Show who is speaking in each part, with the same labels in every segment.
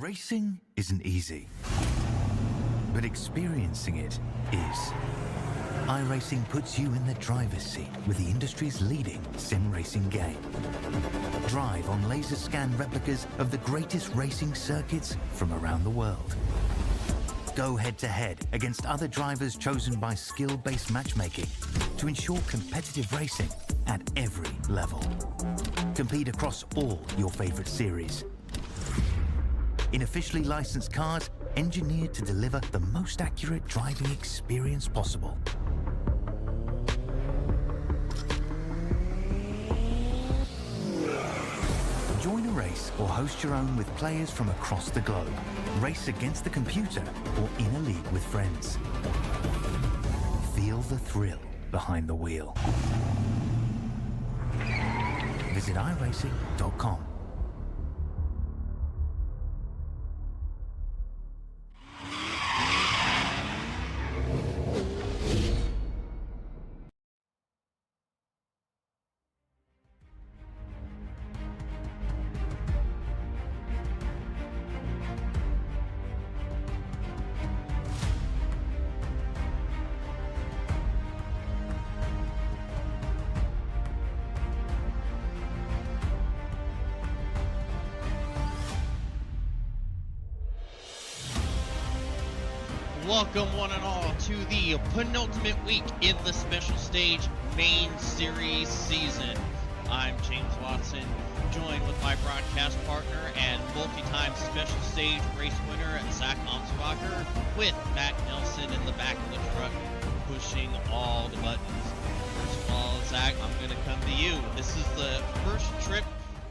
Speaker 1: Racing isn't easy, but experiencing it is. iRacing puts you in the driver's seat with the industry's leading sim racing game. Drive on laser scan replicas of the greatest racing circuits from around the world. Go head-to-head against other drivers chosen by skill-based matchmaking to ensure competitive racing at every level. Compete across all your favorite series. In officially licensed cars, engineered to deliver the most accurate driving experience possible. Join a race or host your own with players from across the globe. Race against the computer or in a league with friends. Feel the thrill behind the wheel. Visit iRacing.com.
Speaker 2: Welcome one and all to the penultimate week in the Special Stage Main Series season. I'm James Watson, joined with my broadcast partner and multi-time Special Stage race winner Zach Amsbacher, with Matt Nelson in the back of the truck pushing all the buttons. First of all, Zach, I'm going to come to you. This is the first trip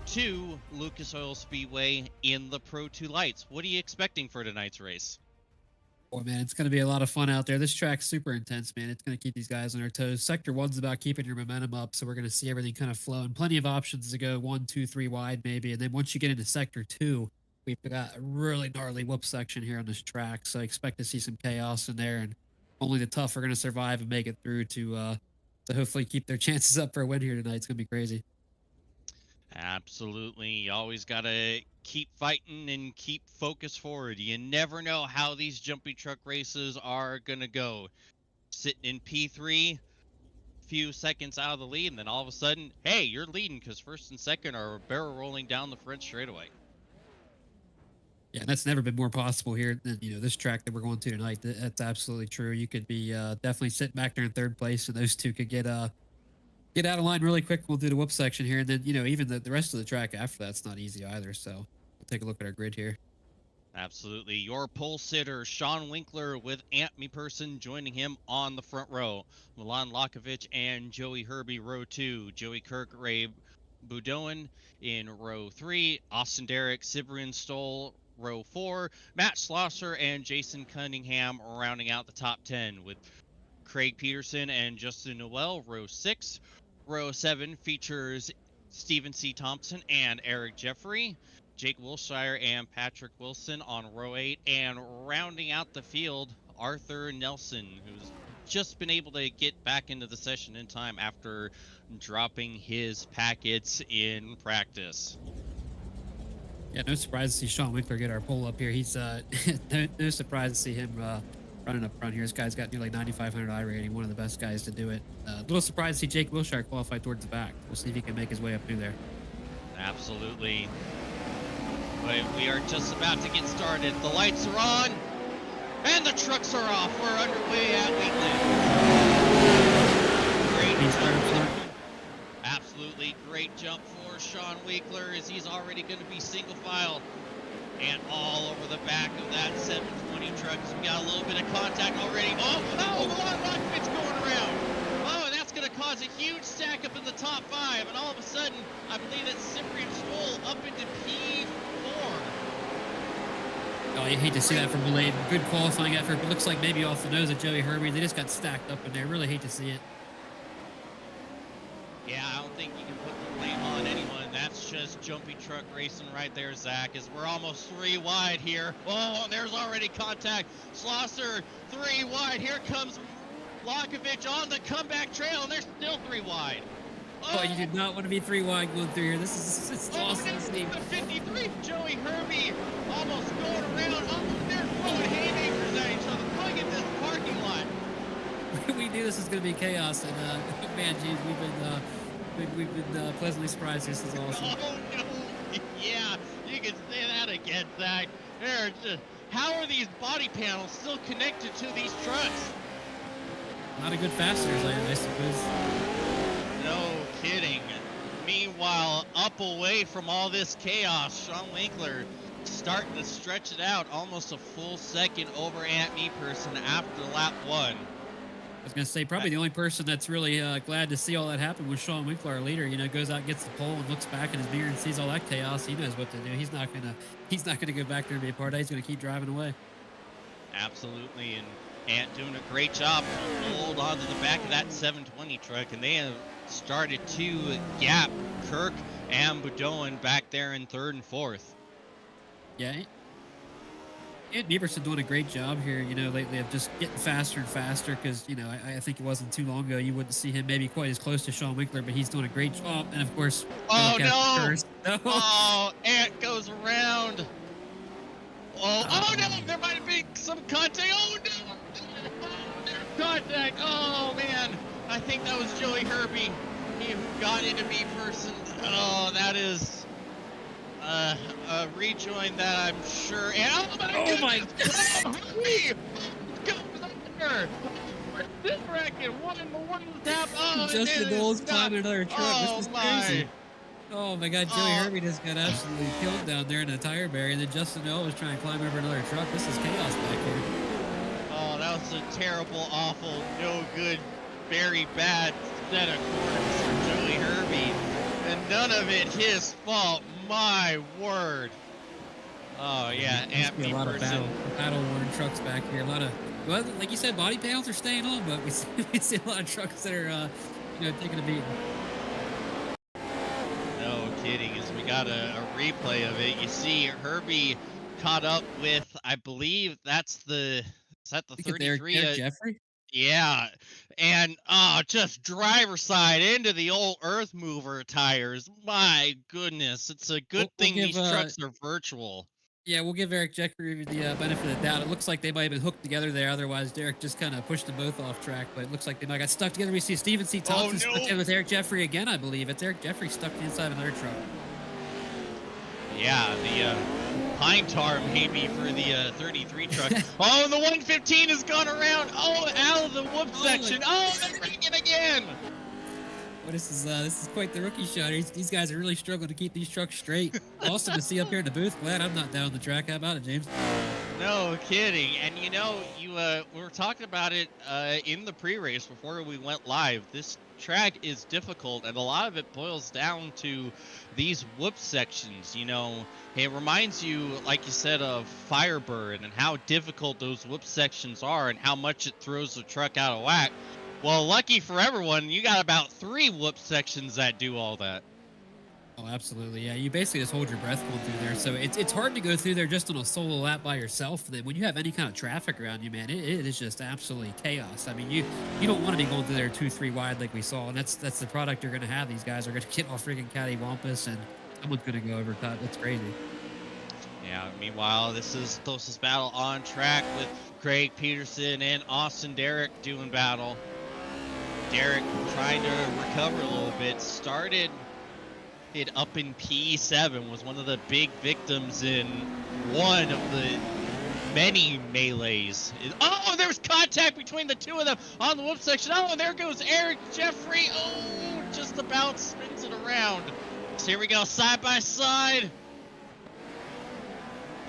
Speaker 2: to Lucas Oil Speedway in the Pro 2 lights. What are you expecting for tonight's race?
Speaker 3: Boy, man, it's going to be a lot of fun out there. This track's super intense, man. It's going to keep these guys on their toes. Sector 1's about keeping your momentum up, so we're going to see everything kind of flowing. Plenty of options to go 1, 2, 3 wide, maybe. And then once you get into Sector 2, we've got a really gnarly whoop section here on this track, so I expect to see some chaos in there, and only the tough are going to survive and make it through to hopefully keep their chances up for a win here tonight. It's going to be crazy.
Speaker 2: Absolutely. You always got to keep fighting and keep focus forward. You never know how these jumpy truck races are going to go. Sitting in P3, few seconds out of the lead, and then all of a sudden, hey, you're leading because first and second are barrel rolling down the front straightaway.
Speaker 3: Yeah, that's never been more possible here than, this track that we're going to tonight. That's absolutely true. You could be definitely sitting back there in third place, and those two could get out of line really quick. We'll do the whoop section here, and then even the rest of the track after that's not easy either. So we'll take a look at our grid here.
Speaker 2: Absolutely. Your pole sitter, Sean Winkler, with Ant Me Person joining him on the front row. Milan Lakovic and Joey Herbie, row 2. Joey Kirk, Ray Budoin in row 3. Austin Derrick, Cyprian Stoll, row 4. Matt Schlosser and Jason Cunningham rounding out the top 10, with Craig Peterson and Justin Noel, row 6. Row 7 features Stephen C. Thompson and Eric Jeffrey. Jake Wilshire and Patrick Wilson on row 8. And rounding out the field, Arthur Nelson, who's just been able to get back into the session in time after dropping his packets in practice.
Speaker 3: Yeah, no surprise to see Sean Winkler get our pole up here. He's no surprise to see him running up front here. This guy's got nearly 9,500 I rating, one of the best guys to do it. A little surprised to see Jake Wilshire qualify towards the back. We'll see if he can make his way up through there.
Speaker 2: Absolutely. But we are just about to get started. The lights are on, and the trucks are off. We're underway at Wheatland. Great jump. Absolutely great jump for Sean Winkler, as he's already going to be single file. And all over the back of that 720 truck. So we got a little bit of contact already. Milan Lakovic going around. Oh, and that's going to cause a huge stack up in the top 5. And all of a sudden, I believe it's Cyprian Stoll up into P4.
Speaker 3: Oh, you hate to see that from Malade. Good qualifying effort, but looks like maybe off the nose of Joey Herbie. They just got stacked up in there. Really hate to see it.
Speaker 2: Yeah, I don't think you can put the blame on anyone. That's just jumpy truck racing right there, Zach, as we're almost 3 wide here. Oh, there's already contact. Schlosser 3 wide. Here comes Lakovic on the comeback trail, and they're still 3 wide.
Speaker 3: Oh, you do not want to be 3 wide going through here. This is
Speaker 2: Oh,
Speaker 3: awesome
Speaker 2: no,
Speaker 3: to see.
Speaker 2: the 53, Joey Herbie almost going around. Oh, they're throwing haymakers at each other. Look at this parking lot.
Speaker 3: We knew this was going to be chaos, and man, geez, we've been pleasantly surprised. This is awesome.
Speaker 2: Oh, no. Yeah, you can say that again, Zach. They're just, how are these body panels still connected to these trucks?
Speaker 3: Not a good fasteners, I suppose.
Speaker 2: No kidding. Meanwhile, up away from all this chaos, Sean Winkler starting to stretch it out almost a full second over Ant Meeperson after lap 1.
Speaker 3: I was going to say, probably the only person that's really glad to see all that happen was Sean Winkler, our leader. You know, goes out, gets the pole, and looks back in his mirror and sees all that chaos. He knows what to do. He's not gonna go back there and be a part of it. He's gonna keep driving away.
Speaker 2: Absolutely, and Ant doing a great job to hold on to the back of that 720 truck, and they have started to gap Kirk and Boudouin back there in 3rd and 4th.
Speaker 3: Yeah. And Bieberson doing a great job here, you know, lately of just getting faster and faster because, you know, I think it wasn't too long ago you wouldn't see him maybe quite as close to Sean Winkler, but he's doing a great job. And of course,
Speaker 2: Oh, no!
Speaker 3: first. No.
Speaker 2: Oh, Ant goes around. Oh, no! There might have been some contact. Oh, no! There's contact. Oh, man. I think that was Joey Herbie. He who got into me person. Oh, that is a rejoin that I'm sure. And, oh, my goodness.
Speaker 3: God.
Speaker 2: Oh, Herbie! Goes under. This record. One tap. Oh,
Speaker 3: Justin Knowles climbing another truck.
Speaker 2: Oh,
Speaker 3: This is
Speaker 2: my.
Speaker 3: crazy. Oh my God, Joey Herbie just got absolutely killed down there in the tire barrier, and then Justin Noel was trying to climb over another truck. This is chaos back here.
Speaker 2: Oh, that was a terrible, awful, no good, very bad set of corners for Joey Herbie. And none of it his fault. My word. Oh, yeah, Ant
Speaker 3: A lot of
Speaker 2: Meeperson.
Speaker 3: battle-worn trucks back here. A lot of, well, like you said, body panels are staying on, but we see a lot of trucks that are, you know, taking a beating.
Speaker 2: No kidding, as we got a replay of it. You see Herbie caught up with, I believe that's the, is that the 33?
Speaker 3: Eric Jeffrey?
Speaker 2: Yeah, and just driver side into the old earth mover tires. My goodness, it's a good thing
Speaker 3: give,
Speaker 2: these trucks are virtual.
Speaker 3: Yeah, we'll give Eric Jeffrey the benefit of the doubt. It looks like they might have been hooked together there. Otherwise, Derek just kind of pushed them both off track. But it looks like they might have got stuck together. We see Steven C. Thompson stuck together with Eric Jeffrey again, I believe. It's Eric Jeffrey stuck inside of another truck.
Speaker 2: Yeah, the pine tar maybe for the 33 truck. Oh, and the 115 has gone around. Oh, out of the whoop section. Oh, they're breaking again.
Speaker 3: Well, this is quite the rookie shot. These guys are really struggling to keep these trucks straight. Awesome to see up here in the booth. Glad I'm not down the track. How about it, James?
Speaker 2: No kidding. And you know, we were talking about it in the pre-race before we went live. This track is difficult, and a lot of it boils down to these whoop sections. You know, it reminds you, like you said, of Firebird and how difficult those whoop sections are and how much it throws the truck out of whack. Well, lucky for everyone, you got about 3 whoop sections that do all that.
Speaker 3: Oh, absolutely. Yeah, you basically just hold your breath going through there. So it's hard to go through there just on a solo lap by yourself. And then when you have any kind of traffic around you, man, it is just absolutely chaos. I mean, you don't want to be going through there 2-3 wide like we saw. And that's the product you're going to have. These guys are going to get off freaking cattywampus, and someone's going to go over top. That's crazy.
Speaker 2: Yeah, meanwhile, this is closest battle on track with Craig Peterson and Austin Derrick doing battle. Derrick trying to recover a little bit. Started it up in P7, was one of the big victims in one of the many melees. Oh, there's contact between the two of them on the whoop section. Oh, and there goes Eric Jeffrey. Oh, just about spins it around. So here we go, side by side.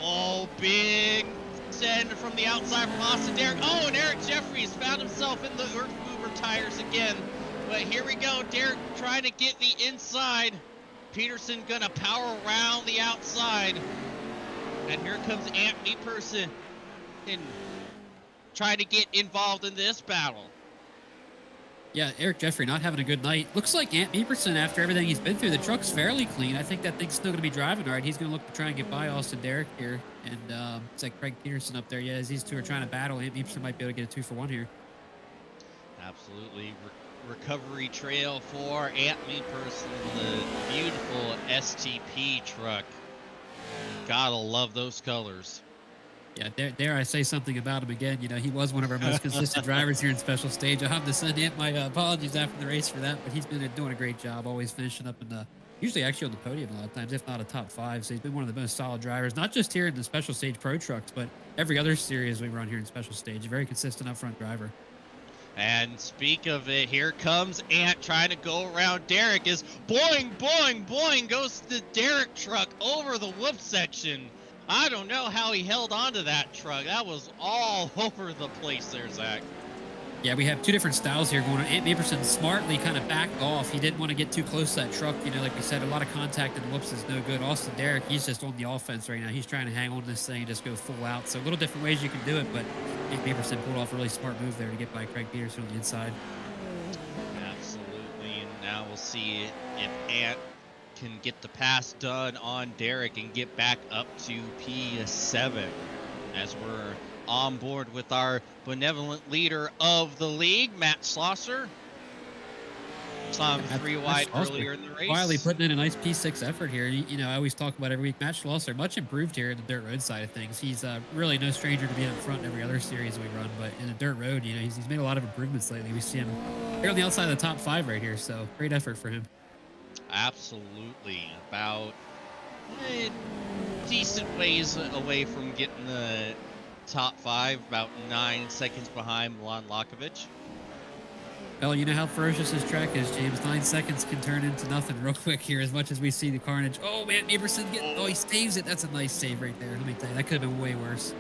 Speaker 2: Oh, big send from the outside from Austin Derrick. Oh, and Eric Jeffries found himself in the earth mover tires again. But here we go, Derrick trying to get the inside. Peterson gonna power around the outside. And here comes Ant Meeperson and trying to get involved in this battle.
Speaker 3: Yeah, Eric Jeffrey not having a good night. Looks like Ant Meeperson, after everything he's been through, the truck's fairly clean. I think that thing's still going to be driving all right. He's going to look to try and get by Austin Derrick here. And it's like Craig Peterson up there. Yeah, as these two are trying to battle, Ant Meeperson might be able to get a 2-for-1 here.
Speaker 2: Absolutely. recovery trail for Ant Me Person, the beautiful STP truck. Gotta love those colors.
Speaker 3: Yeah, dare I say something about him again? You know, he was one of our most consistent drivers here in Special Stage. I'll have to send him my apologies after the race for that, but he's been doing a great job, always finishing up in the usually actually on the podium a lot of times, if not a top five. So he's been one of the most solid drivers, not just here in the Special Stage Pro Trucks, but every other series we run here in Special Stage. A very consistent up front driver.
Speaker 2: And speak of it, here comes Ant trying to go around Derek. Is boing, boing, boing goes the Derek truck over the whoop section. I don't know how he held onto that truck. That was all over the place there, Zach.
Speaker 3: Yeah, we have two different styles here going on. Ant Maperson smartly kind of backed off. He didn't want to get too close to that truck. You know, like we said, a lot of contact and whoops is no good. Austin Derek, he's just on the offense right now. He's trying to hang on to this thing and just go full out. So a little different ways you can do it, but Ant Maperson pulled off a really smart move there to get by Craig Peterson on the inside.
Speaker 2: Absolutely, and now we'll see if Ant can get the pass done on Derek and get back up to P7 as we're on board with our benevolent leader of the league, Matt Schlosser. Saw him three wide earlier in the race.
Speaker 3: Quietly putting in a nice P6 effort here. You know, I always talk about every week, Matt Schlosser, much improved here in the dirt road side of things. He's really no stranger to being up front in every other series we run, but in the dirt road, you know, he's made a lot of improvements lately. We see him right on the outside of the top five right here, so great effort for him.
Speaker 2: Absolutely. About decent ways away from getting the top five, about 9 seconds behind Milan Lakovic.
Speaker 3: Well, you know how ferocious this track is, James. 9 seconds can turn into nothing real quick here as much as we see the carnage. Oh, man, Maperson he saves it. That's a nice save right there. Let me tell you, that could have been way worse.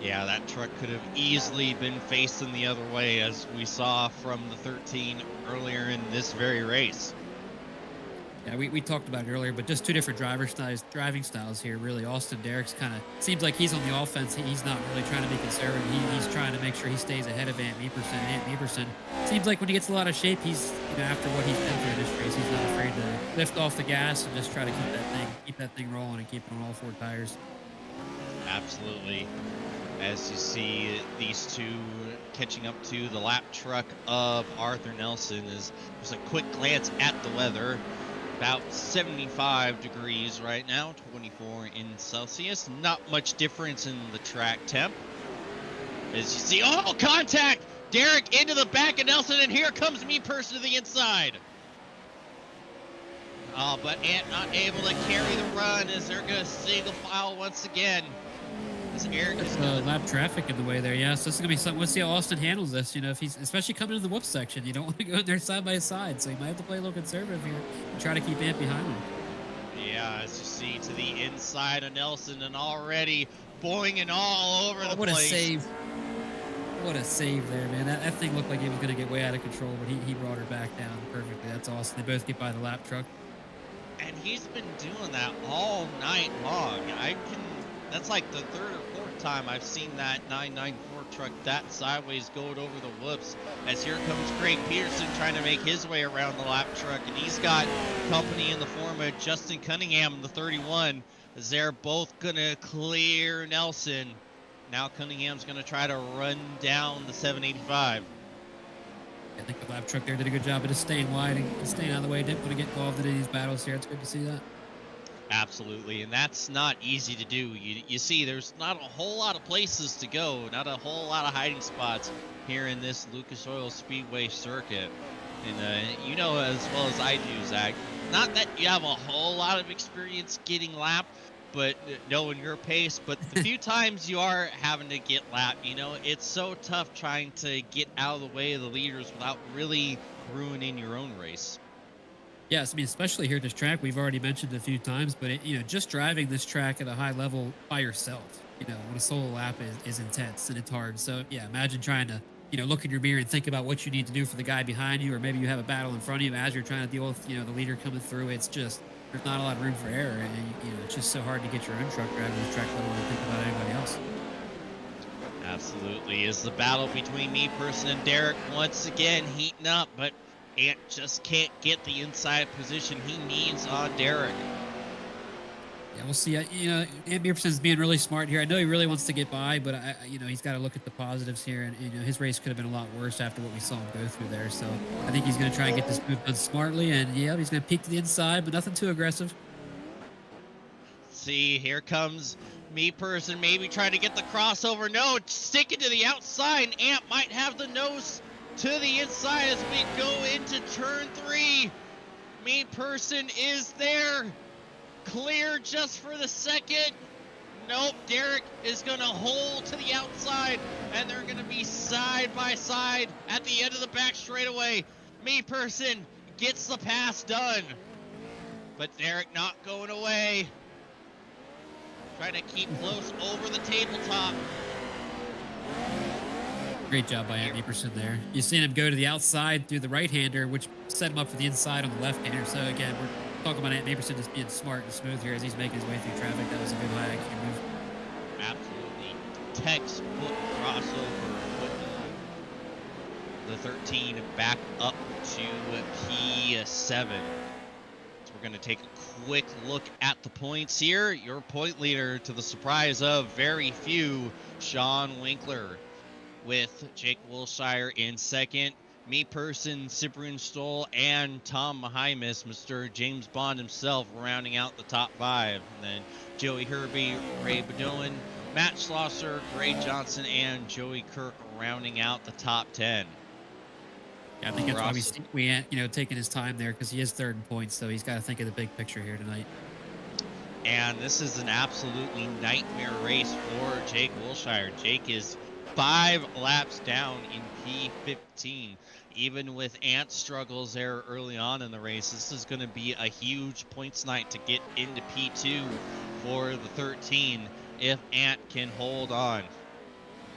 Speaker 2: Yeah, that truck could have easily been facing the other way, as we saw from the 13 earlier in this very race.
Speaker 3: Yeah, we talked about it earlier, but just two different driving styles here, really. Austin Derek's kind of seems like he's on the offense. He's not really trying to be conservative. He's trying to make sure he stays ahead of Ant Maperson. Ant Maperson seems like when he gets a lot of shape, he's, you know, after what he's been through this race, he's not afraid to lift off the gas and just try to keep that thing rolling and keep it on all four tires.
Speaker 2: Absolutely. As you see these two catching up to the lap truck of Arthur Nelson, is just a quick glance at the weather. About 75 degrees right now, 24 in Celsius. Not much difference in the track temp. As you see, oh, contact! Derek into the back of Nelson, and here comes me person to the inside. But Ant not able to carry the run as they're going to single file once again. Eric is
Speaker 3: lap traffic in the way there. Yeah, so this is gonna be something. Let's see how Austin handles this. You know, if he's especially coming into the whoop section, you don't want to go in there side by side, so you might have to play a little conservative here and try to keep Ant behind him.
Speaker 2: Yeah, as you see to the inside of Nelson, and already boinging all over the
Speaker 3: what
Speaker 2: place.
Speaker 3: A save! What a save there, man. That thing looked like it was gonna get way out of control, but he brought her back down perfectly. That's awesome. They both get by the lap truck.
Speaker 2: And he's been doing that all night long. That's like the third or fourth time I've seen that 994 truck that sideways going over the whoops. As here comes Craig Peterson trying to make his way around the lap truck, and he's got company in the form of Justin Cunningham, the 31, as they're both gonna clear Nelson. Now Cunningham's gonna try to run down the 785.
Speaker 3: I think the lap truck there did a good job of just staying wide and staying out of the way. Didn't want to get involved in any of these battles here. It's good to see that.
Speaker 2: Absolutely, and that's not easy to do. You see, there's not a whole lot of places to go, not a whole lot of hiding spots here in this Lucas Oil Speedway circuit. And you know as well as I do, Zach, not that you have a whole lot of experience getting lapped, but knowing your pace, but the few times you are having to get lapped, you know, it's so tough trying to get out of the way of the leaders without really ruining your own race.
Speaker 3: Yes, I mean, especially here at this track, we've already mentioned a few times, but you know, just driving this track at a high level by yourself, you know, on a solo lap is intense and it's hard. So yeah, imagine trying to, you know, look in your mirror and think about what you need to do for the guy behind you, or maybe you have a battle in front of you as you're trying to deal with, you know, the leader coming through. It's just, there's not a lot of room for error, and you know, it's just so hard to get your own truck driving this track, let alone think about anybody else.
Speaker 2: Absolutely, is the battle between me person and Derek once again heating up, but Ant just can't get the inside position he needs on Derek.
Speaker 3: Yeah, we'll see. You know, Andy Pearson's being really smart here. I know he really wants to get by, but you know, he's got to look at the positives here. And you know, his race could have been a lot worse after what we saw him go through there. So I think he's going to try and get this move done smartly. And yeah, he's going to peek to the inside, but nothing too aggressive.
Speaker 2: See, here comes me person, maybe trying to get the crossover. No, sticking to the outside. Ant might have the nose to the inside as we go into turn 3. Me person is there. Clear just for the second. Nope, Derek is going to hold to the outside, and they're going to be side by side at the end of the back straightaway. Me person gets the pass done, but Derek not going away. Trying to keep close over the tabletop.
Speaker 3: Great job by Andy Pearson there. You've seen him go to the outside through the right-hander, which set him up for the inside on the left-hander. So again, we're talking about Andy Pearson just being smart and smooth here as he's making his way through traffic. That was a good high IQ move.
Speaker 2: Absolutely textbook crossover, putting the 13 back up to P7. So we're going to take a quick look at the points here. Your point leader, to the surprise of very few, Sean Winkler, with Jake Wilshire in second. Me person, Cyprian Stoll, and Tom Mahimis, Mr. James Bond himself, rounding out the top 5. And then Joey Herbie, Ray Bedoin, Matt Schlosser, Gray Johnson, and Joey Kirk rounding out the top 10.
Speaker 3: Yeah, I think that's why we you know, taking his time there, because he is third in points, so he's got to think of the big picture here tonight.
Speaker 2: And this is an absolutely nightmare race for Jake Wilshire. Jake is 5 laps down in P15. Even with Ant's struggles there early on in the race, this is going to be a huge points night to get into P2 for the 13 if Ant can hold on.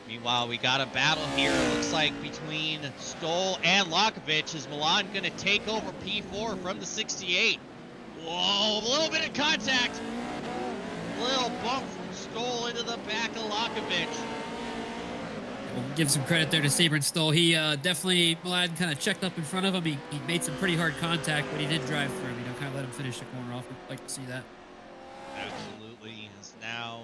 Speaker 2: Meanwhile, we got a battle here, looks like, between Stoll and Lakovich. Is Milan going to take over P4 from the 68? Whoa, a little bit of contact. Little bump from Stoll into the back of Lakovich.
Speaker 3: We'll give some credit there to Sebring Stoll. He definitely, Milan kind of checked up in front of him. He made some pretty hard contact, but he did drive through him. You know, kind of let him finish the corner off. We'd like to see that.
Speaker 2: Absolutely. As now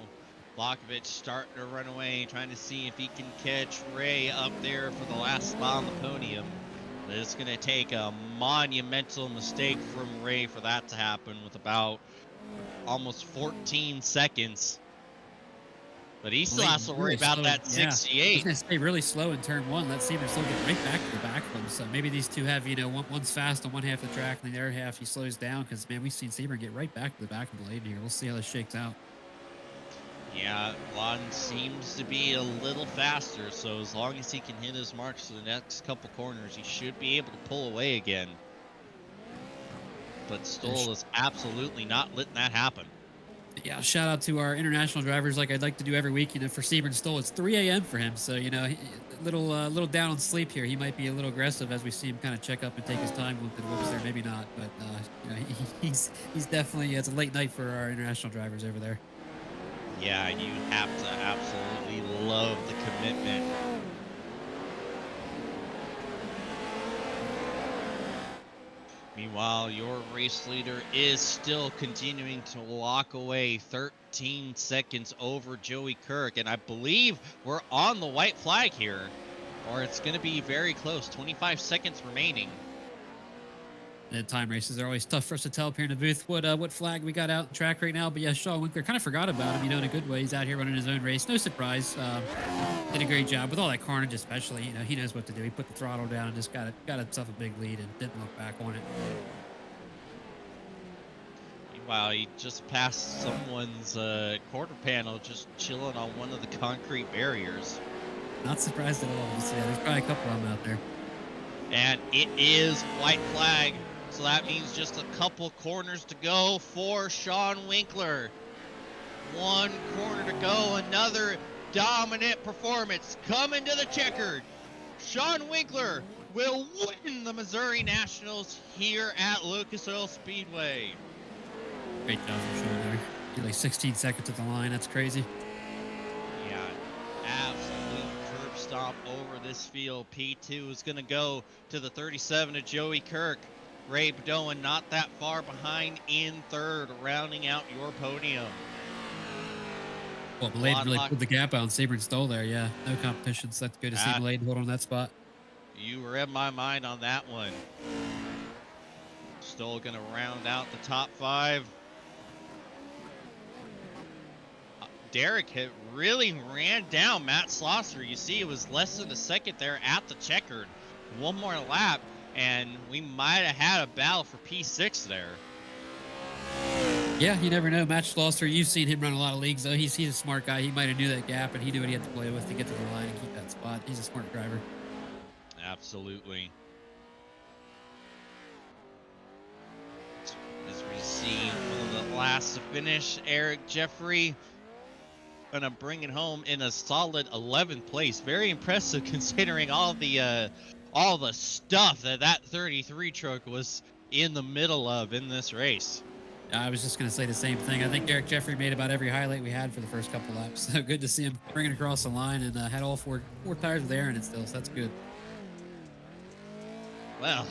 Speaker 2: Lakovich starting to run away, trying to see if he can catch Ray up there for the last spot on the podium. But it's going to take a monumental mistake from Ray for that to happen with about almost 14 seconds. But he still has to worry about that 68.
Speaker 3: I was going to say really slow in turn 1. Let Sebring Stoll get right back to the back of him. So maybe these two have, you know, one's fast on one half of the track, and the other half he slows down, because, man, we've seen Sebring get right back to the back of the lane here. We'll see how this shakes out.
Speaker 2: Yeah, Lon seems to be a little faster, so as long as he can hit his marks to the next couple corners, he should be able to pull away again. But Stoll is absolutely not letting that happen.
Speaker 3: Yeah, shout out to our international drivers, like I'd like to do every week. You know, for Sebring Stoll, it's 3 a.m. for him, so you know, a little down on sleep here. He might be a little aggressive as we see him kind of check up and take his time with the whoops there. Maybe not, but you know, he's definitely, it's a late night for our international drivers over there.
Speaker 2: Yeah, you have to absolutely love the commitment. Meanwhile, your race leader is still continuing to walk away 13 seconds over Joey Kirk. And I believe we're on the white flag here, or it's going to be very close. 25 seconds remaining.
Speaker 3: And time races are always tough for us to tell up here in the booth what flag we got out on track right now. But yeah, Sean Winkler, kind of forgot about him, you know, in a good way. He's out here running his own race. No surprise. Did a great job with all that carnage, especially. You know, he knows what to do. He put the throttle down and just got himself a big lead and didn't look back on it.
Speaker 2: Meanwhile, he just passed someone's quarter panel just chilling on one of the concrete barriers.
Speaker 3: Not surprised at all. Yeah, there's probably a couple of them out there.
Speaker 2: And it is white flag. So that means just a couple corners to go for Sean Winkler. One corner to go. Another dominant performance coming to the checkered. Sean Winkler will win the Missouri Nationals here at Lucas Oil Speedway.
Speaker 3: Great job from Sean there. Get like 16 seconds at the line. That's crazy.
Speaker 2: Yeah, absolute curb stomp over this field. P2 is going to go to the 37 of Joey Kirk. Ray Bedoin not that far behind in third, rounding out your podium.
Speaker 3: Well, Malade
Speaker 2: Milan
Speaker 3: really
Speaker 2: Lock,
Speaker 3: pulled the gap out on Sebring Stoll there. Yeah, no competition. So that's good to see Malade hold on that spot.
Speaker 2: you read my mind on that one. Stoll gonna round out the top 5. Derek had really ran down Matt Slosser. You see, it was less than a second there at the checkered. One more lap, and we might have had a battle for P6 there.
Speaker 3: Yeah, you never know. Matt Schlosser, you've seen him run a lot of leagues, though. He's a smart guy. He might have knew that gap, and he knew what he had to play with to get to the line and keep that spot. He's a smart driver.
Speaker 2: Absolutely. As we see one of the last to finish, Eric Jeffrey gonna bring it home in a solid 11th place. Very impressive considering all the stuff that 33 truck was in the middle of in this race.
Speaker 3: I was just going to say the same thing. I think Eric Jeffrey made about every highlight we had for the first couple laps. So good to see him bring it across the line and had all four tires with air in it still. So that's good.
Speaker 2: Well,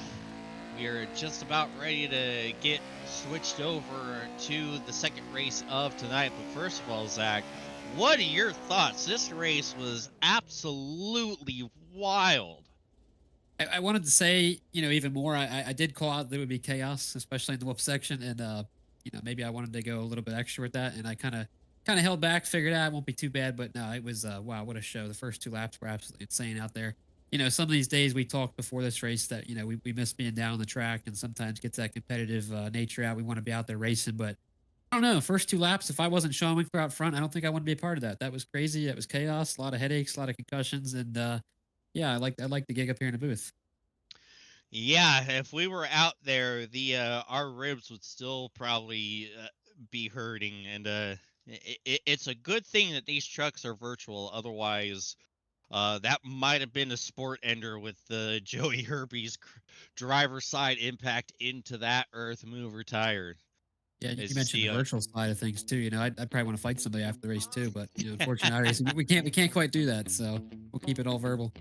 Speaker 2: we are just about ready to get switched over to the second race of tonight. But first of all, Zach, what are your thoughts? This race was absolutely wild.
Speaker 3: I wanted to say, even more. I did call out that it would be chaos, especially in the whoop section, and maybe I wanted to go a little bit extra with that, and I kind of held back, figured out it won't be too bad, but no, it was wow, what a show! The first 2 laps were absolutely insane out there. Some of these days we talked before this race that we miss being down on the track, and sometimes gets that competitive nature out. We want to be out there racing, but I don't know. First 2 laps, if I wasn't Sean Winkler out front, I don't think I want to be a part of that. That was crazy. That was chaos. A lot of headaches, a lot of concussions, and yeah, I like the gig up here in the booth.
Speaker 2: Yeah, if we were out there, the our ribs would still probably be hurting, and it's a good thing that these trucks are virtual. Otherwise, that might have been a sport ender with Joey Herbie's driver side impact into that earth mover tire.
Speaker 3: Yeah, you
Speaker 2: As you
Speaker 3: mentioned
Speaker 2: see,
Speaker 3: the virtual side of things too. I'd probably want to fight somebody after the race too, but unfortunately, we can't quite do that. So we'll keep it all verbal.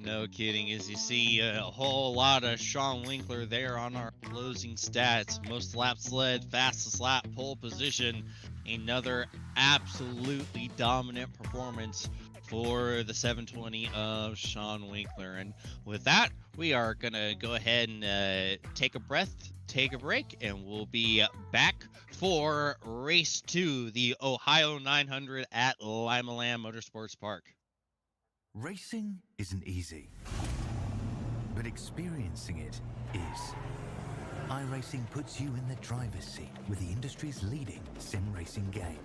Speaker 2: no kidding. As you see, a whole lot of Sean Winkler there on our closing stats. Most laps led, fastest lap, pole position. Another absolutely dominant performance for the 720 of Sean Winkler. And with that, we are going to go ahead and take a breath, take a break, and we'll be back for race 2, the Ohio 900 at LIMALAND Motorsports Park.
Speaker 1: Racing isn't easy, but experiencing it is. iRacing puts you in the driver's seat with the industry's leading sim racing game.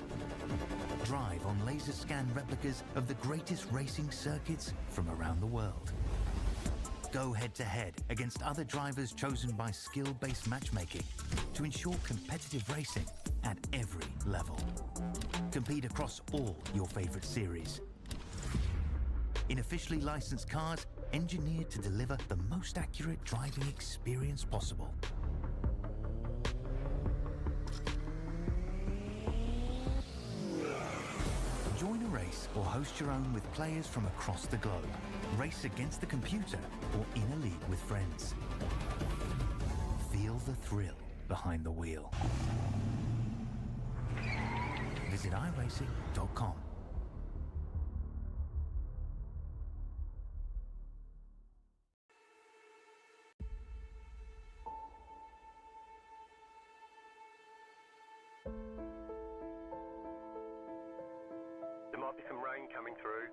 Speaker 1: Drive on laser scan replicas of the greatest racing circuits from around the world. Go head-to-head against other drivers chosen by skill-based matchmaking to ensure competitive racing at every level. Compete across all your favorite series. In officially licensed cars, engineered to deliver the most accurate driving experience possible. Join a race or host your own with players from across the globe. Race against the computer or in a league with friends. Feel the thrill behind the wheel. Visit iRacing.com.
Speaker 4: There might be some rain coming through.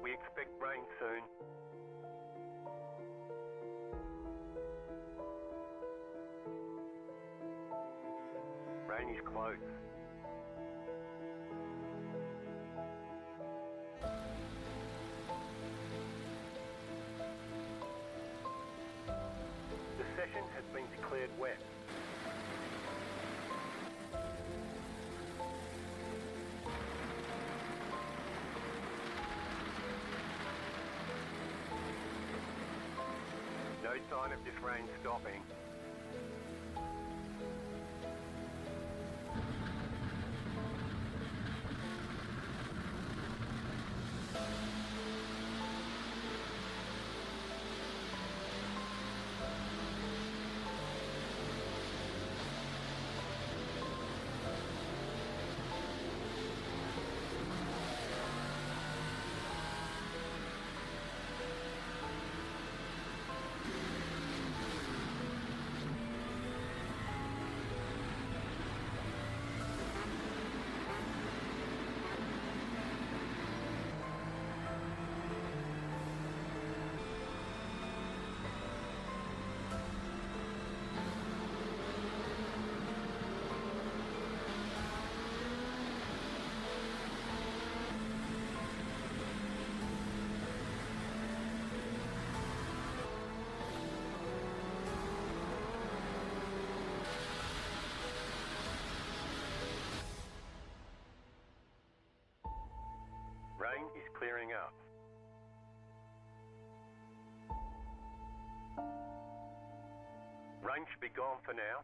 Speaker 4: We expect rain soon. Rain is close. The session has been declared wet. No sign of this rain stopping. clearing up. Rain should be gone for now.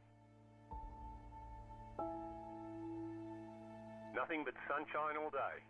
Speaker 4: Nothing but sunshine all day.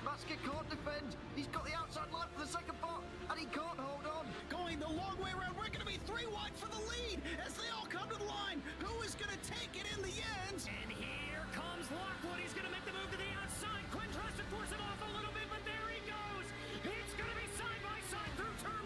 Speaker 5: Musket can't defend. He's got the outside line for the second part, and he can't hold on. Going the long way around. We're going to be 3 wide for the lead as they all come to the line. Who is going to take it in the end?
Speaker 6: And here comes Lockwood. He's going to make the move to the outside. Quinn tries to force him off a little bit, but there he goes. It's going to be side by side through turn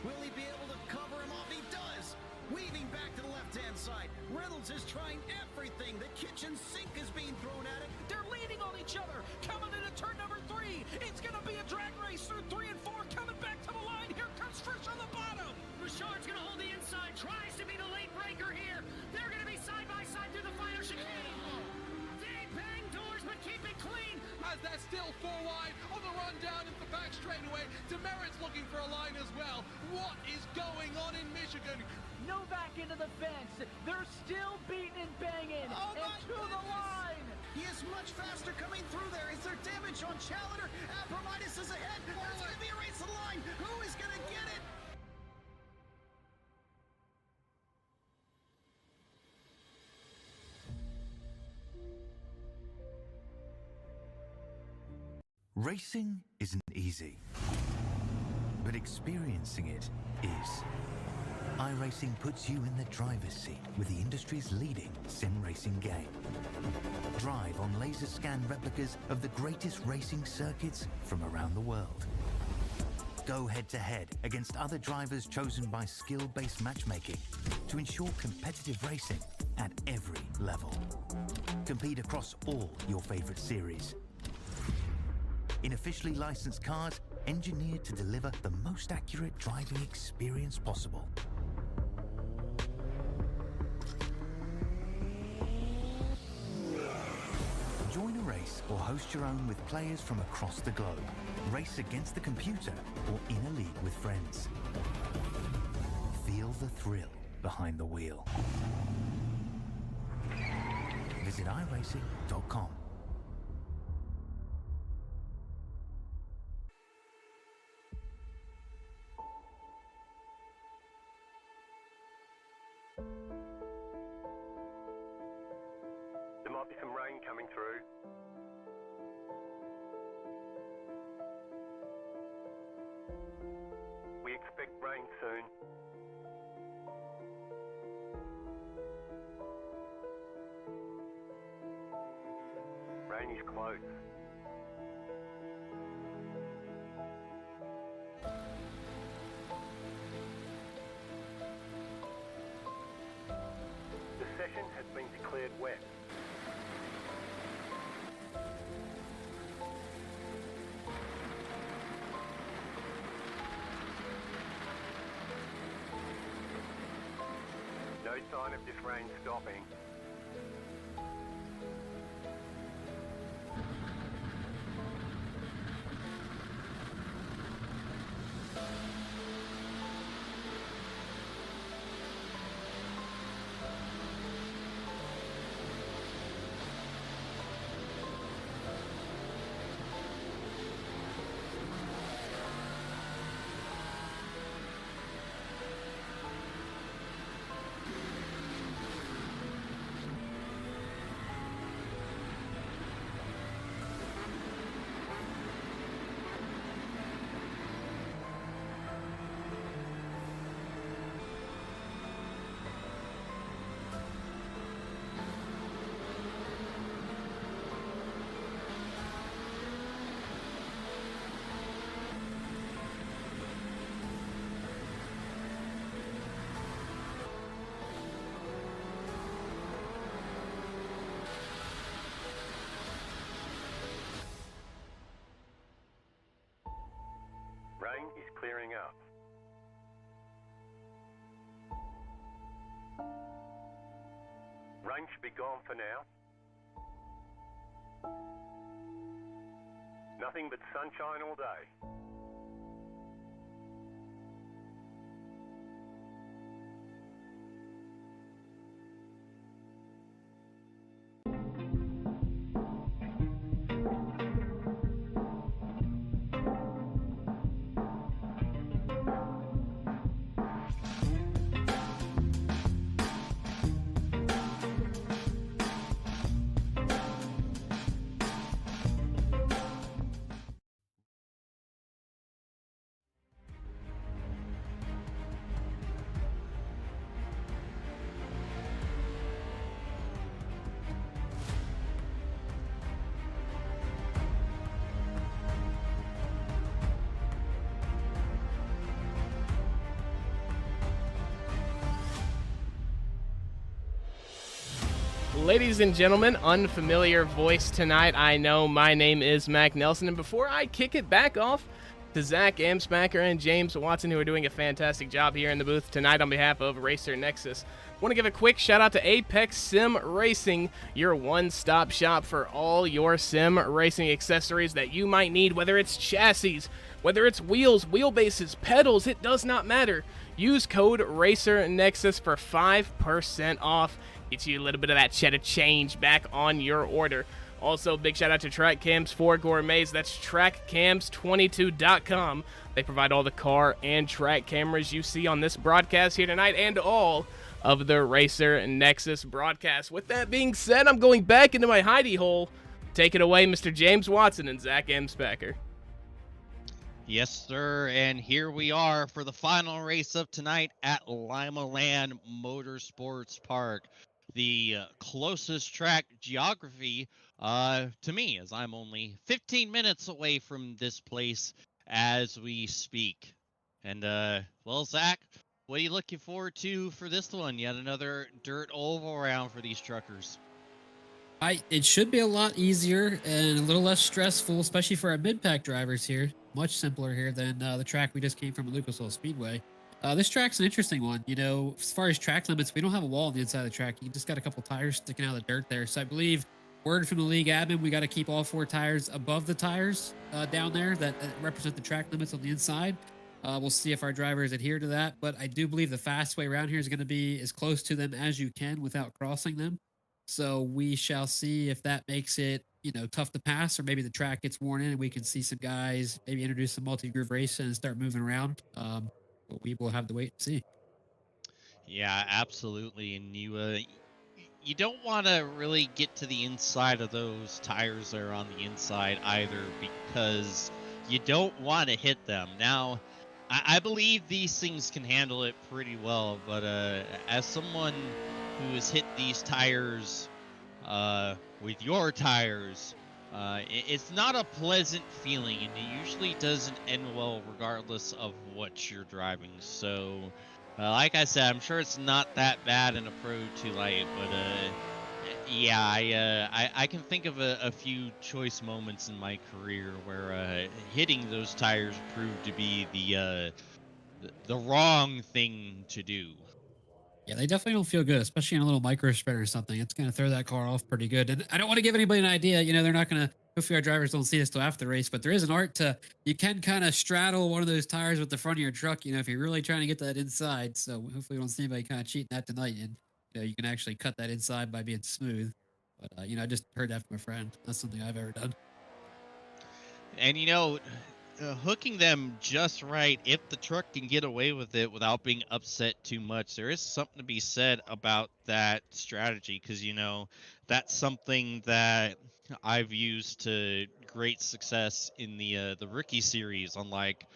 Speaker 6: 1.
Speaker 5: Will he be able to cover him off? He does. Weaving back to the left-hand side. Reynolds is trying everything. The kitchen sink is being thrown at it. They're leaning on each other. Coming into turn number 3. It's going to be a drag race through 3 and 4. Coming back to the line. Here comes Frisch on the bottom.
Speaker 6: Richard's going to hold the inside. Tries to be the late breaker here. They're going to be side by side through the final chicane. They bang doors, but keep it clean.
Speaker 7: As they're still 4 wide on the run down into the back straightaway. Demerit's looking for a line as well. What is going on in Michigan?
Speaker 8: Novak into the fence. They're still beating and banging.
Speaker 5: Oh,
Speaker 8: and to the line.
Speaker 5: He is much faster coming through there. Is there damage on Challenger? Abramitis is ahead. There's going to be a race to the line. Who is going to get it?
Speaker 1: Racing isn't easy, but experiencing it is. iRacing puts you in the driver's seat with the industry's leading sim racing game. Drive on laser scan replicas of the greatest racing circuits from around the world. Go head-to-head against other drivers chosen by skill-based matchmaking to ensure competitive racing at every level. Compete across all your favorite series. In officially licensed cars, engineered to deliver the most accurate driving experience possible. Join a race or host your own with players from across the globe. Race against the computer or in a league with friends. Feel the thrill behind the wheel. Visit iRacing.com.
Speaker 4: There might be some rain coming through. We expect rain soon. Rain is close. The session has been declared wet. No sign of this rain stopping. clearing up. Rain should be gone for now. Nothing but sunshine all day.
Speaker 9: Ladies and gentlemen, unfamiliar voice tonight. I know my name is Mac Nelson, and before I kick it back off to Zach Amspacher and James Watson, who are doing a fantastic job here in the booth tonight on behalf of Racer Nexus, I want to give a quick shout out to Apex Sim Racing, your one-stop shop for all your sim racing accessories that you might need, whether it's chassis, whether it's wheels, wheelbases, pedals, it does not matter. Use code Racer Nexus for 5% off. Get you a little bit of that cheddar change back on your order. Also, big shout out to Track Cams for Gourmets. That's trackcams22.com. They provide all the car and track cameras you see on this broadcast here tonight and all of the Racer Nexus broadcast. With that being said, I'm going back into my hidey hole. Take it away, Mr. James Watson and Zach Amspacher.
Speaker 2: Yes, sir, and here we are for the final race of tonight at LIMALAND Motorsports Park. The closest track geography to me, as I'm only 15 minutes away from this place as we speak. And, well, Zach, what are you looking forward to for this one? Yet another dirt oval round for these truckers.
Speaker 3: It should be a lot easier and a little less stressful, especially for our mid-pack drivers here. Much simpler here than the track we just came from at Lucas Oil Speedway. This track's an interesting one. You know, as far as track limits, we don't have a wall on the inside of the track. You just got a couple tires sticking out of the dirt there. So I believe, word from the league admin, we got to keep all 4 tires above the tires down there that represent the track limits on the inside. We'll see if our drivers adhere to that. But I do believe the fast way around here is going to be as close to them as you can without crossing them. So we shall see if that makes it, you know, tough to pass, or maybe the track gets worn in and we can see some guys maybe introduce some multi-groove racing and start moving around. But we will have to wait and see.
Speaker 2: Yeah, absolutely. And you don't want to really get to the inside of those tires that are on the inside either, because you don't want to hit them. Now, I believe these things can handle it pretty well, but as someone who has hit these tires with your tires, it's not a pleasant feeling, and it usually doesn't end well regardless of what you're driving. So, like I said, I'm sure it's not that bad in a Pro 2 Lite, but yeah, I can think of a few choice moments in my career where hitting those tires proved to be the wrong thing to do.
Speaker 3: Yeah, they definitely don't feel good, especially in a little micro sprint or something. It's going to throw that car off pretty good. And I don't want to give anybody an idea. You know, they're not going to, hopefully our drivers don't see this till after the race, but there is an art to, you can kind of straddle one of those tires with the front of your truck, you know, if you're really trying to get that inside. So hopefully we don't see anybody kind of cheating that tonight. And, you know, you can actually cut that inside by being smooth. But, you know, I just heard that from a friend. That's something I've ever done.
Speaker 2: And, you know, hooking them just right, if the truck can get away with it without being upset too much, there is something to be said about that strategy, because, you know, that's something that I've used to great success in the rookie series, unlike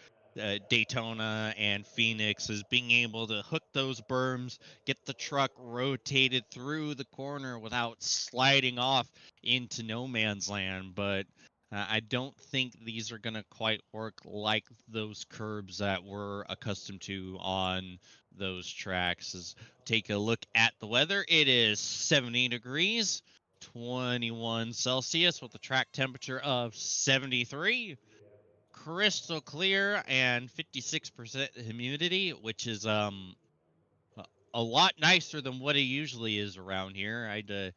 Speaker 2: Daytona and Phoenix, is being able to hook those berms, get the truck rotated through the corner without sliding off into no man's land. But I don't think these are going to quite work like those curbs that we're accustomed to on those tracks. Take a look at the weather. It is 70 degrees, 21 Celsius with a track temperature of 73. crystal clear and 56% humidity, which is a lot nicer than what it usually is around here. I'd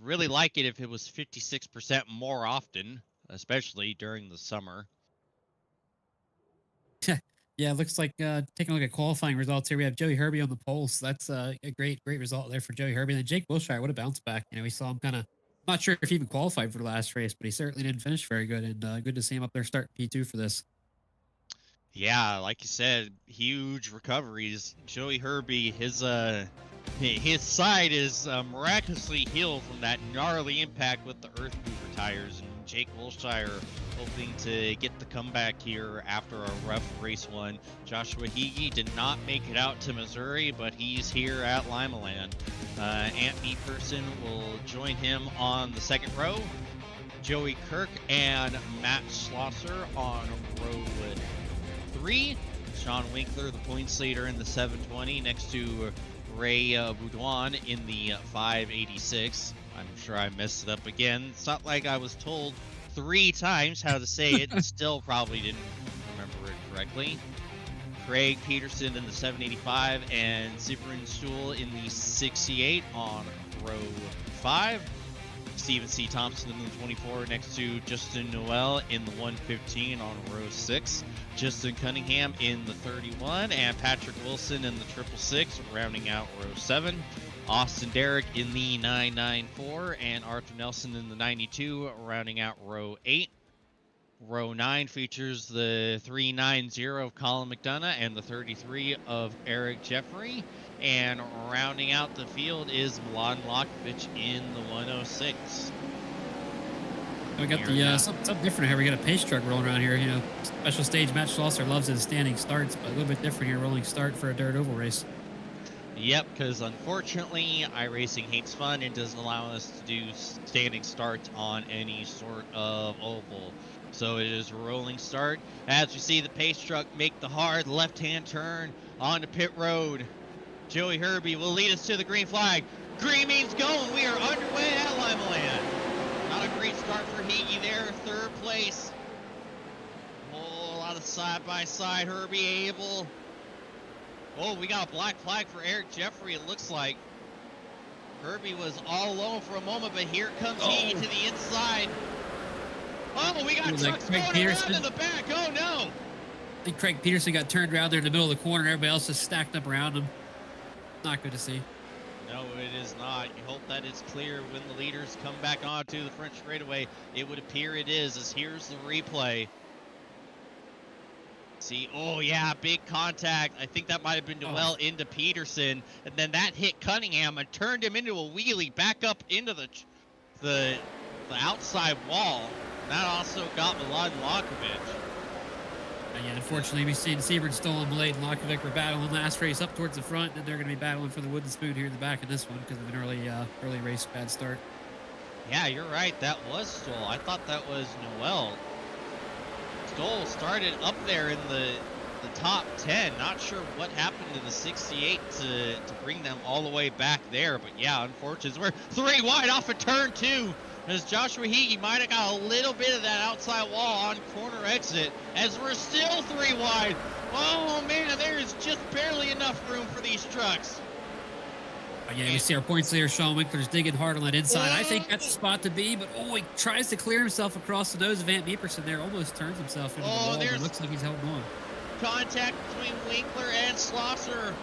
Speaker 2: really like it if it was 56% more often, especially during the summer.
Speaker 3: Yeah, it looks like taking a look at qualifying results here. We have Joey Herbie on the pole, so that's a great result there for Joey Herbie. And then Jake Wilshire, what a bounce back. You know, we saw him kind of, not sure if he even qualified for the last race, but he certainly didn't finish very good. And good to see him up there starting P2 for this.
Speaker 2: Yeah, like you said, huge recoveries. Joey Herbie, his side is miraculously healed from that gnarly impact with the Earth Mover tires, and Jake Wilshire hoping to get the comeback here after a rough race one. Joshua Higgy did not make it out to Missouri, but he's here at LIMALAND. Ant Person will join him on the second row. Joey Kirk and Matt Schlosser on row 3. Sean Winkler, the points leader in the 720, next to Ray Boudouin in the 586. I'm sure I messed it up again. It's not like I was told 3 times how to say it and still probably didn't remember it correctly. Craig Peterson in the 785 and Cyprian Stuhl in the 68 on row 5. Stephen C. Thompson in the 24 next to Justin Noel in the 115 on row 6. Justin Cunningham in the 31 and Patrick Wilson in the 666 rounding out row 7. Austin Derrick in the 994 and Arthur Nelson in the 92 rounding out row 8. Row 9 features the 390 of Colin McDonough and the 33 of Eric Jeffrey. And rounding out the field is Milan Lakovic in the 106.
Speaker 3: We got the something different here. We got a pace truck rolling around here. You know, special stage. Matt Schlosser loves his standing starts, but a little bit different here. Rolling start for a dirt oval race.
Speaker 2: Yep, because unfortunately, iRacing hates fun and doesn't allow us to do standing starts on any sort of oval. So it is a rolling start. As we see the pace truck make the hard left-hand turn onto pit road. Joey Herbie will lead us to the green flag. Green means going. We are underway at LIMALAND. Not a great start for Higgy there, 3rd place. Whole lot of side-by-side. Herbie able. Oh, we got a black flag for Eric Jeffrey, it looks like. Herbie was all alone for a moment, but here comes Higgy to the inside. Oh, we got trucks going around in the back. Oh, no.
Speaker 3: I think Craig Peterson got turned around there in the middle of the corner. Everybody else is stacked up around him. Not good to see.
Speaker 2: No, it is not. You hope that it's clear when the leaders come back onto the French straightaway. It would appear it is, as here's the replay. See, oh yeah, big contact. I think that might have been Noel into Peterson, and then that hit Cunningham and turned him into a wheelie back up into the outside wall. That also got Milan Lakovic.
Speaker 3: Yeah, unfortunately, we've seen Siebert, Stolen, Malade, and Lakovic were battling last race up towards the front, and they're going to be battling for the wooden spoon here in the back of this one because of an early race bad start.
Speaker 2: Yeah, you're right. That was Stoll. I thought that was Noel. Stoll started up there in the top 10. Not sure what happened to the 68 to bring them all the way back there, but yeah, unfortunately, we're 3 wide off of turn 2. As Joshua Higgy might have got a little bit of that outside wall on corner exit, as we're still 3 wide. Oh man, there is just barely enough room for these trucks.
Speaker 3: Yeah, you see our points leader, Sean Winkler's digging hard on that inside. I think that's the spot to be, but he tries to clear himself across the nose of Ant Mieperson there. Almost turns himself into the wall, but it looks like he's held on.
Speaker 2: Contact between Winkler and Schlosser.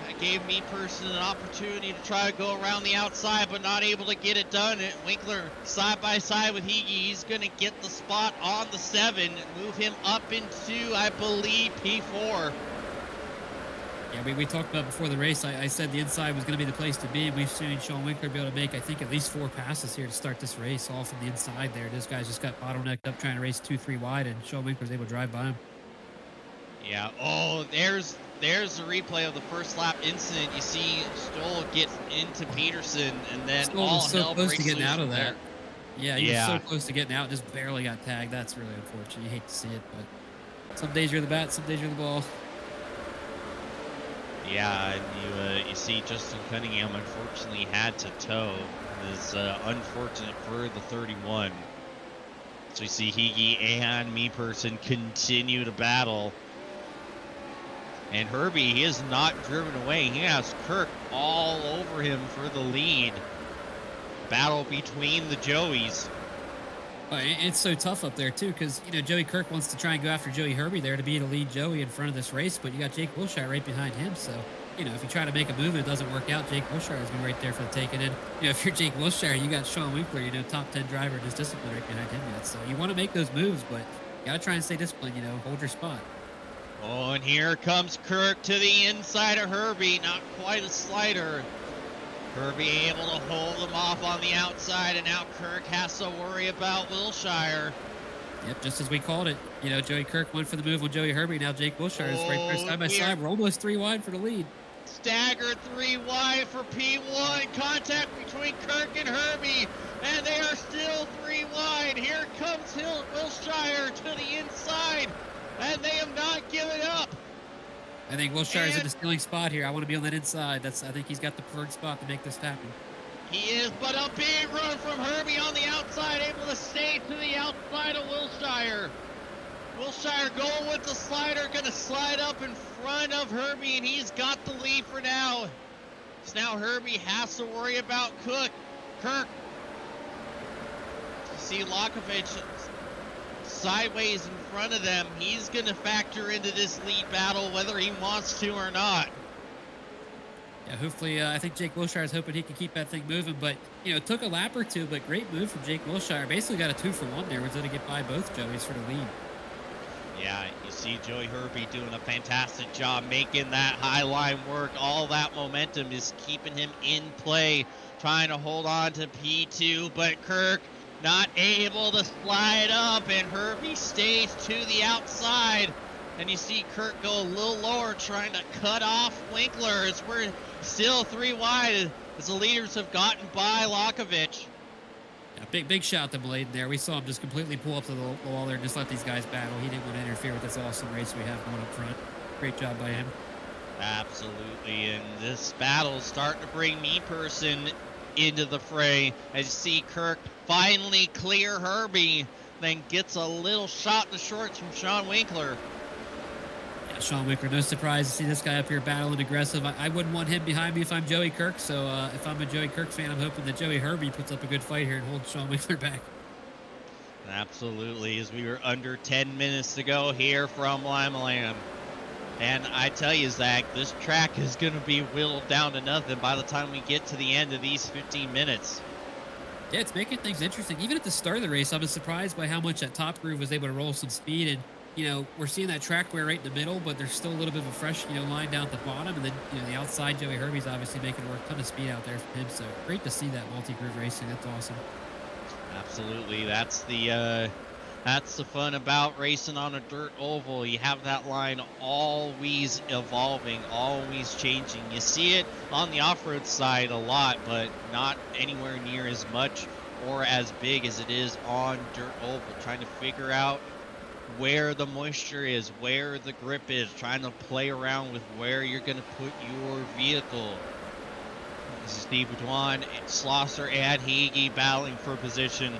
Speaker 2: That gave Mieperson an opportunity to try to go around the outside, but not able to get it done. And Winkler side by side with Higgy. He's going to get the spot on the 7, move him up into, I believe, P4.
Speaker 3: Yeah, we talked about before the race. I said the inside was going to be the place to be. We've seen Sean Winkler be able to make, I think, at least 4 passes here to start this race, all from the inside there. Those guys just got bottlenecked up trying to race 2-3 wide, and Sean Winkler was able to drive by him.
Speaker 2: Yeah. Oh, there's the replay of the first lap incident. You see Stoll get into Peterson, and then
Speaker 3: Stoll
Speaker 2: all
Speaker 3: was so
Speaker 2: hell
Speaker 3: close
Speaker 2: breaks
Speaker 3: to getting
Speaker 2: loose
Speaker 3: out of
Speaker 2: from
Speaker 3: that.
Speaker 2: there.
Speaker 3: Yeah, he was so close to getting out, just barely got tagged. That's really unfortunate. You hate to see it, but some days you're the bat, some days you're the ball.
Speaker 2: Yeah, and you see Justin Cunningham unfortunately had to tow. It's unfortunate for the 31. So we see Higi and Me Person continue to battle. And Herbie, he is not driven away. He has Kirk all over him for the lead. Battle between the Joeys.
Speaker 3: It's so tough up there too, because Joey Kirk wants to try and go after Joey Herbie there to be the lead Joey in front of this race, but you got Jake Wilshire right behind him. So if you try to make a move and it doesn't work out, Jake Wilshire is going to be right there for the taking. And if you're Jake Wilshire, you got Sean Winkler, top 10 driver in his discipline right behind him yet. So you want to make those moves, but you got to try and stay disciplined. Hold your spot.
Speaker 2: Oh, and here comes Kirk to the inside of Herbie. Not quite a slider. Herbie able to hold him off on the outside, and now Kirk has to worry about Wilshire.
Speaker 3: Yep, just as we called it. Joey Kirk went for the move on Joey Herbie. Now Jake Wilshire is right there side by side. We're almost 3 wide for the lead.
Speaker 2: Staggered 3 wide for P1. Contact between Kirk and Herbie, and they are still 3 wide. Here comes Wilshire to the inside, and they have not given up.
Speaker 3: I think Wilshire's in the stealing spot here. I want to be on that inside. I think he's got the preferred spot to make this happen.
Speaker 2: He is, but a big run from Herbie on the outside, able to stay to the outside of Wilshire. Wilshire going with the slider, going to slide up in front of Herbie, and he's got the lead for now. So now Herbie has to worry about Kirk. See Lakovich sideways in front of them. He's going to factor into this lead battle whether he wants to or not.
Speaker 3: Yeah, hopefully, I think Jake Wilshire is hoping he can keep that thing moving, but, it took a lap or two, but great move from Jake Wilshire. Basically got a 2-for-1 there. Was going to get by both Joeys for the lead.
Speaker 2: Yeah, you see Joey Herbie doing a fantastic job making that high line work. All that momentum is keeping him in play, trying to hold on to P2, but Kirk not able to slide up, and Herbie stays to the outside. And you see Kirk go a little lower, trying to cut off Winkler as we're still 3 wide as the leaders have gotten by Lakovich.
Speaker 3: Yeah, big shout to Bladen there. We saw him just completely pull up to the wall there and just let these guys battle. He didn't want to interfere with this awesome race we have going up front. Great job by him.
Speaker 2: Absolutely, and this battle's starting to bring Me Person into the fray. As you see Kirk finally clear Herbie, then gets a little shot in the shorts from Sean Winkler.
Speaker 3: Yeah, Sean Winkler, no surprise to see this guy up here battling aggressive. I wouldn't want him behind me if I'm Joey Kirk, so if I'm a Joey Kirk fan, I'm hoping that Joey Herbie puts up a good fight here and holds Sean Winkler back.
Speaker 2: Absolutely, as we were under 10 minutes to go here from LIMALAND. And I tell you, Zach, this track is going to be whittled down to nothing by the time we get to the end of these 15 minutes.
Speaker 3: Yeah, it's making things interesting. Even at the start of the race, I was surprised by how much that top groove was able to roll some speed. And, we're seeing that track wear right in the middle, but there's still a little bit of a fresh, line down at the bottom. And then, the outside, Joey Herbie's obviously making it work. A ton of speed out there from him. So great to see that multi-groove racing. That's awesome.
Speaker 2: Absolutely. That's the fun about racing on a dirt oval. You have that line always evolving, always changing. You see it on the off-road side a lot, but not anywhere near as much or as big as it is on dirt oval. Trying to figure out where the moisture is, where the grip is, trying to play around with where you're going to put your vehicle. This is Steve Boudouin, Schlosser, and Higi battling for position.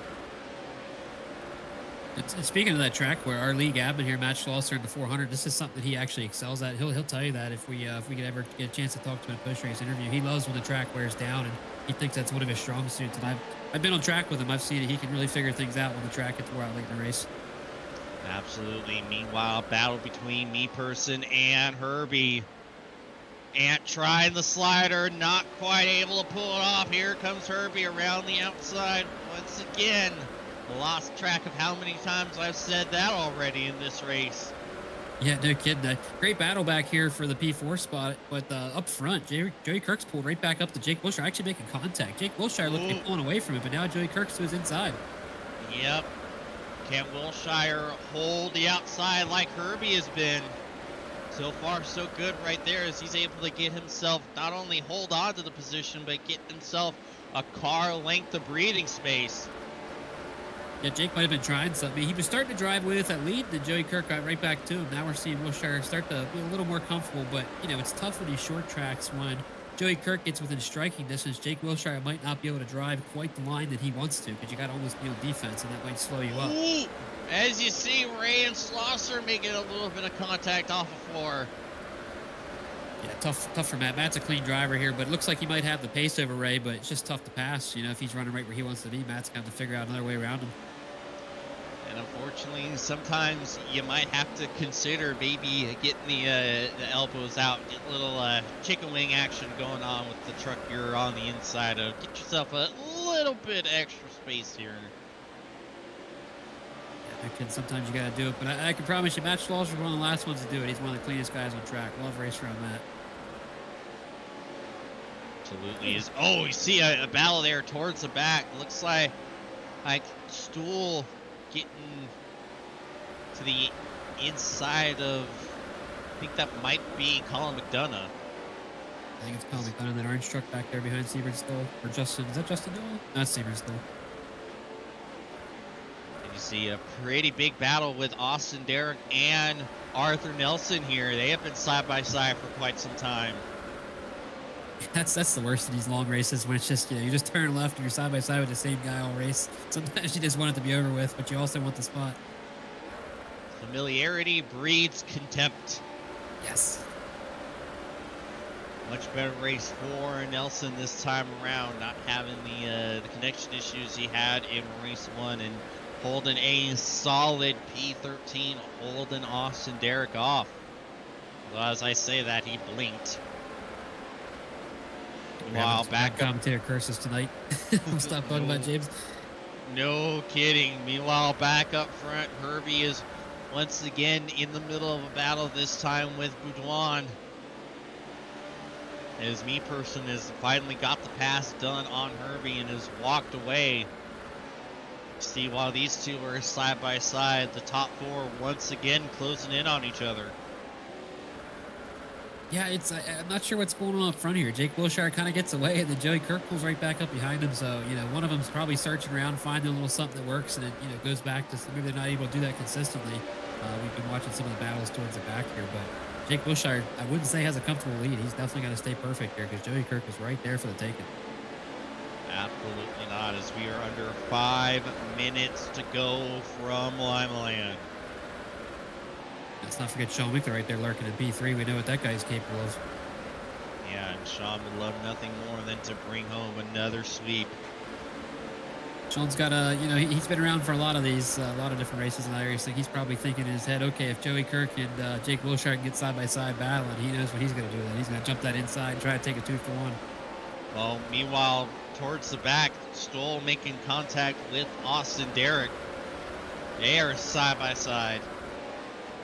Speaker 3: Speaking of that track, where our league admin here, Matt Schlosser in the 400, this is something he actually excels at. He'll tell you that if we could ever get a chance to talk to him in a post-race interview. He loves when the track wears down, and he thinks that's one of his strong suits. And I've been on track with him. I've seen it. He can really figure things out when the track gets wore out late in the race.
Speaker 2: Absolutely. Meanwhile, battle between Me Person and Herbie. Ant trying the slider, not quite able to pull it off. Here comes Herbie around the outside once again. Lost track of how many times I've said that already in this race.
Speaker 3: Yeah, no kidding. Great battle back here for the P4 spot, but up front, Joey Kirk's pulled right back up to Jake Wilshire, actually making contact. Jake Wilshire looked to be pulling away from him, but now Joey Kirk's to his inside.
Speaker 2: Yep. Can Wilshire hold the outside like Herbie has been? So far, so good right there as he's able to get himself not only hold on to the position, but get himself a car length of breathing space.
Speaker 3: Yeah, Jake might have been trying something. He was starting to drive away with that lead, then Joey Kirk got right back to him. Now we're seeing Wilshire start to be a little more comfortable, but, it's tough with these short tracks when Joey Kirk gets within striking distance, Jake Wilshire might not be able to drive quite the line that he wants to because you got to almost be on defense, and that might slow you up.
Speaker 2: Ooh, as you see, Ray and Schlosser making a little bit of contact off the floor.
Speaker 3: Yeah, tough for Matt. Matt's a clean driver here, but it looks like he might have the pace over Ray, but it's just tough to pass. You know, if he's running right where he wants to be, Matt's going to have to figure out another way around him.
Speaker 2: And unfortunately, sometimes you might have to consider maybe getting the elbows out, get a little chicken wing action going on with the truck you're on the inside of. Get yourself a little bit extra space here.
Speaker 3: Sometimes you got to do it, but I can promise you, Matt Schlosser is one of the last ones to do it. He's one of the cleanest guys on track. Love race around Matt.
Speaker 2: Absolutely is. Oh, you see a battle there towards the back. Looks like Stool getting to the inside of, I think that might be Colin McDonough.
Speaker 3: I think it's Colin McDonough in that orange truck back there behind Seabird still. Or Justin, is that Justin Newell? No, that's Seabird still.
Speaker 2: And you see a pretty big battle with Austin Derrick and Arthur Nelson here. They have been side by side for quite some time.
Speaker 3: That's the worst of these long races when it's just, you just turn left and you're side by side with the same guy all race. Sometimes you just want it to be over with, but you also want the spot.
Speaker 2: Familiarity breeds contempt.
Speaker 3: Yes.
Speaker 2: Much better race for Nelson this time around, not having the connection issues he had in race 1 and holding a solid P13, holding Austin Derrick off. Well, as I say that, he blinked. Wow, back up.
Speaker 3: Commentator curses tonight. We'll stop talking about James.
Speaker 2: No kidding. Meanwhile, back up front, Herbie is once again in the middle of a battle, this time with Boudouin. As me person has finally got the pass done on Herbie and has walked away. See, while these two are side by side, the top 4 once again closing in on each other.
Speaker 3: Yeah, I'm not sure what's going on up front here. Jake Wilshire kind of gets away, and then Joey Kirk pulls right back up behind him. So, one of them's probably searching around, finding a little something that works, and it, goes back to maybe they're not able to do that consistently. We've been watching some of the battles towards the back here, but Jake Wilshire, I wouldn't say has a comfortable lead. He's definitely got to stay perfect here because Joey Kirk is right there for the taking.
Speaker 2: Absolutely not, as we are under 5 minutes to go from LIMALAND.
Speaker 3: Let's not forget Sean Winkler right there lurking in P3. We know what that guy's capable of.
Speaker 2: Yeah, and Sean would love nothing more than to bring home another sweep.
Speaker 3: Sean's got he's been around for a lot of these, a lot of different races in that area. So he's probably thinking in his head, okay, if Joey Kirk and Jake Wilshire can get side by side battling, he knows what he's going to do. Then he's going to jump that inside and try to take a 2-for-1.
Speaker 2: Well, meanwhile, towards the back, Stoll making contact with Austin Derrick. They are side by side.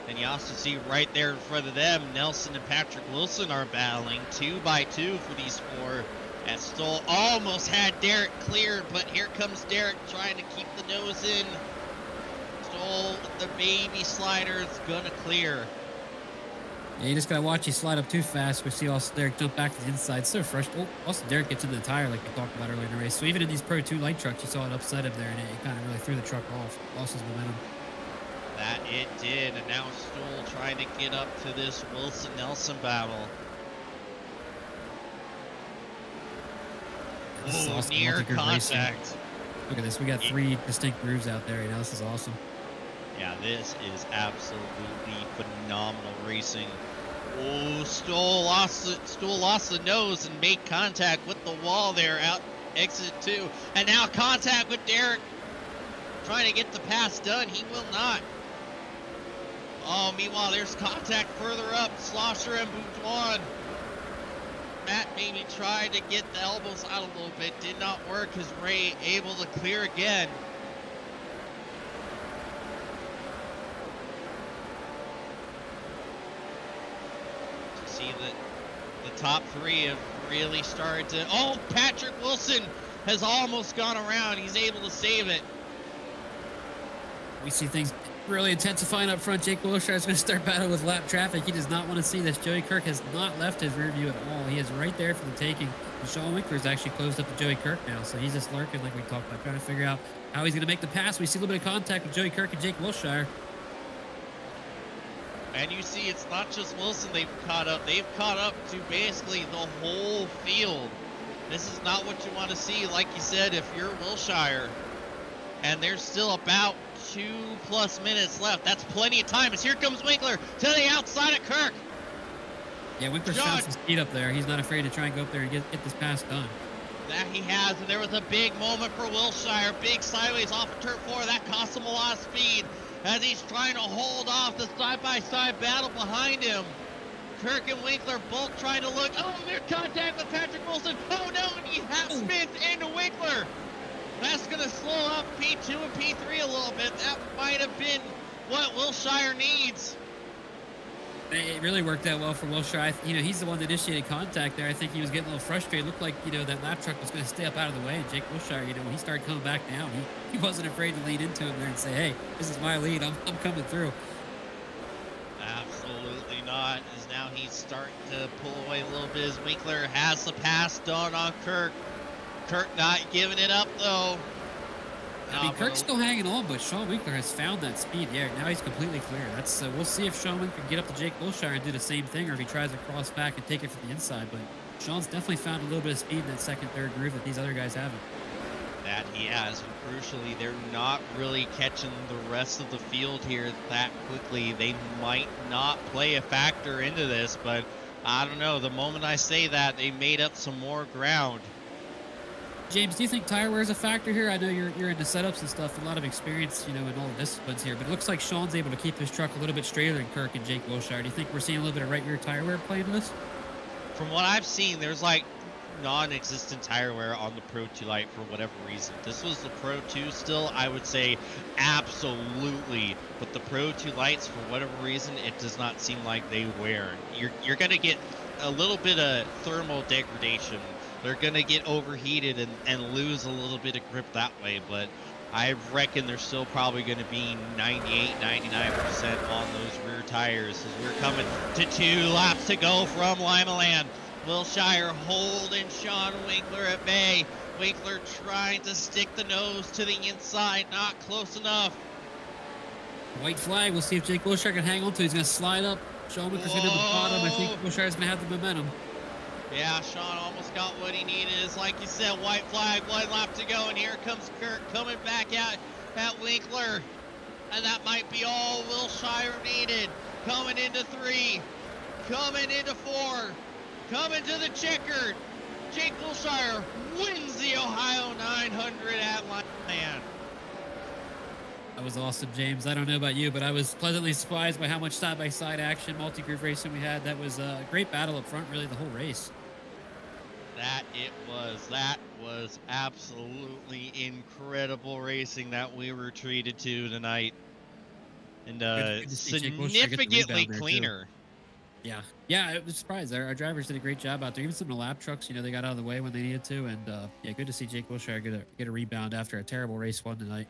Speaker 2: And you also see right there in front of them, Nelson and Patrick Wilson are battling 2 by 2 for these 4. And Stoll almost had Derrick cleared, but here comes Derrick trying to keep the nose in. Stoll, the baby slider, is gonna clear.
Speaker 3: Yeah, you just gotta watch you slide up too fast. We see Austin Derrick jump back to the inside. So fresh. Oh, Austin Derrick gets into the tire like we talked about earlier in the race. So even in these Pro 2 light trucks, you saw it upset him there, and it kind of really threw the truck off. Lost his momentum.
Speaker 2: That it did, and now Stoll trying to get up to this Wilson-Nelson battle. Oh, near contact.
Speaker 3: Look at this. We got 3 distinct grooves out there. This is awesome.
Speaker 2: Yeah, this is absolutely phenomenal racing. Oh, Stoll lost the nose and made contact with the wall there out exit 2. And now contact with Derrick. Trying to get the pass done. He will not. Oh, meanwhile, there's contact further up. Schlosser and Boudouin. Matt maybe tried to get the elbows out a little bit. Did not work. Is Ray able to clear again? You see the top 3 have really started to... Oh, Patrick Wilson has almost gone around. He's able to save it.
Speaker 3: We see things really intensifying up front. Jake Wilshire is going to start battling with lap traffic. He does not want to see this. Joey Kirk has not left his rear view at all. He is right there for the taking. And Sean Winkler is actually closed up to Joey Kirk now, so he's just lurking like we talked about, trying to figure out how he's going to make the pass. We see a little bit of contact with Joey Kirk and Jake Wilshire.
Speaker 2: And you see, it's not just Wilson they've caught up. They've caught up to basically the whole field. This is not what you want to see, like you said, if you're Wilshire. And there's still about 2+ minutes left. That's plenty of time as here comes Winkler to the outside of Kirk.
Speaker 3: Yeah, Winkler's found some speed up there. He's not afraid to try and go up there and get this pass done.
Speaker 2: That he has, and there was a big moment for Wilshire. Big sideways off of turn 4. That cost him a lot of speed as he's trying to hold off the side-by-side battle behind him. Kirk and Winkler both trying to look. Oh, there's contact with Patrick Wilson. Oh, no, and he spins into Winkler. That's going to slow up P2 and P3 a little bit. That might have been what Wilshire needs.
Speaker 3: It really worked out well for Wilshire. He's the one that initiated contact there. I think he was getting a little frustrated. It looked like, that lap truck was going to stay up out of the way. And Jake Wilshire, when he started coming back down, he wasn't afraid to lean into him there and say, hey, this is my lead. I'm coming through.
Speaker 2: Absolutely not. As now he's starting to pull away a little bit as Winkler has the pass done on Kirk. Kirk not giving it up, though.
Speaker 3: Kirk's still hanging on, but Sean Winkler has found that speed. Yeah, now he's completely clear. We'll see if Sean Winkler can get up to Jake Wilshire and do the same thing, or if he tries to cross back and take it from the inside. But Sean's definitely found a little bit of speed in that second, third groove that these other guys haven't.
Speaker 2: That he has, and crucially, they're not really catching the rest of the field here that quickly. They might not play a factor into this, but I don't know. The moment I say that, they made up some more ground.
Speaker 3: James, do you think tire wear is a factor here? I know you're into setups and stuff, a lot of experience, in all the disciplines here, but it looks like Sean's able to keep his truck a little bit straighter than Kirk and Jake Wilshire. Do you think we're seeing a little bit of right rear tire wear play into this?
Speaker 2: From what I've seen, there's like non-existent tire wear on the Pro 2 Lite for whatever reason. This was the Pro 2 still, I would say absolutely, but the Pro 2 Lites, for whatever reason, it does not seem like they wear. You're going to get a little bit of thermal degradation. They're going to get overheated and lose a little bit of grip that way, but I reckon they're still probably going to be 98, 99% on those rear tires as we're coming to 2 laps to go from LIMALAND. Wilshire holding Sean Winkler at bay. Winkler trying to stick the nose to the inside, not close enough.
Speaker 3: White flag. We'll see if Jake Wilshire can hang on to it. He's going to slide up. Sean Winkler's going to the bottom. I think Wilshire's going to have the momentum.
Speaker 2: Yeah, Sean almost got what he needed. It's like you said, white flag, 1 lap to go, and here comes Kirk coming back out at Winkler. And that might be all Wilshire needed. Coming into 3, coming into 4, coming to the checkered. Jake Wilshire wins the Ohio 900 at LIMALAND.
Speaker 3: That was awesome, James. I don't know about you, but I was pleasantly surprised by how much side-by-side action, multi-groove racing we had. That was a great battle up front, really, the whole race.
Speaker 2: That was absolutely incredible racing that we were treated to tonight. And significantly cleaner.
Speaker 3: Yeah, I was surprised. Our drivers did a great job out there. Even some of the lap trucks, they got out of the way when they needed to. And yeah, good to see Jake Wilshire get a rebound after a terrible race one tonight.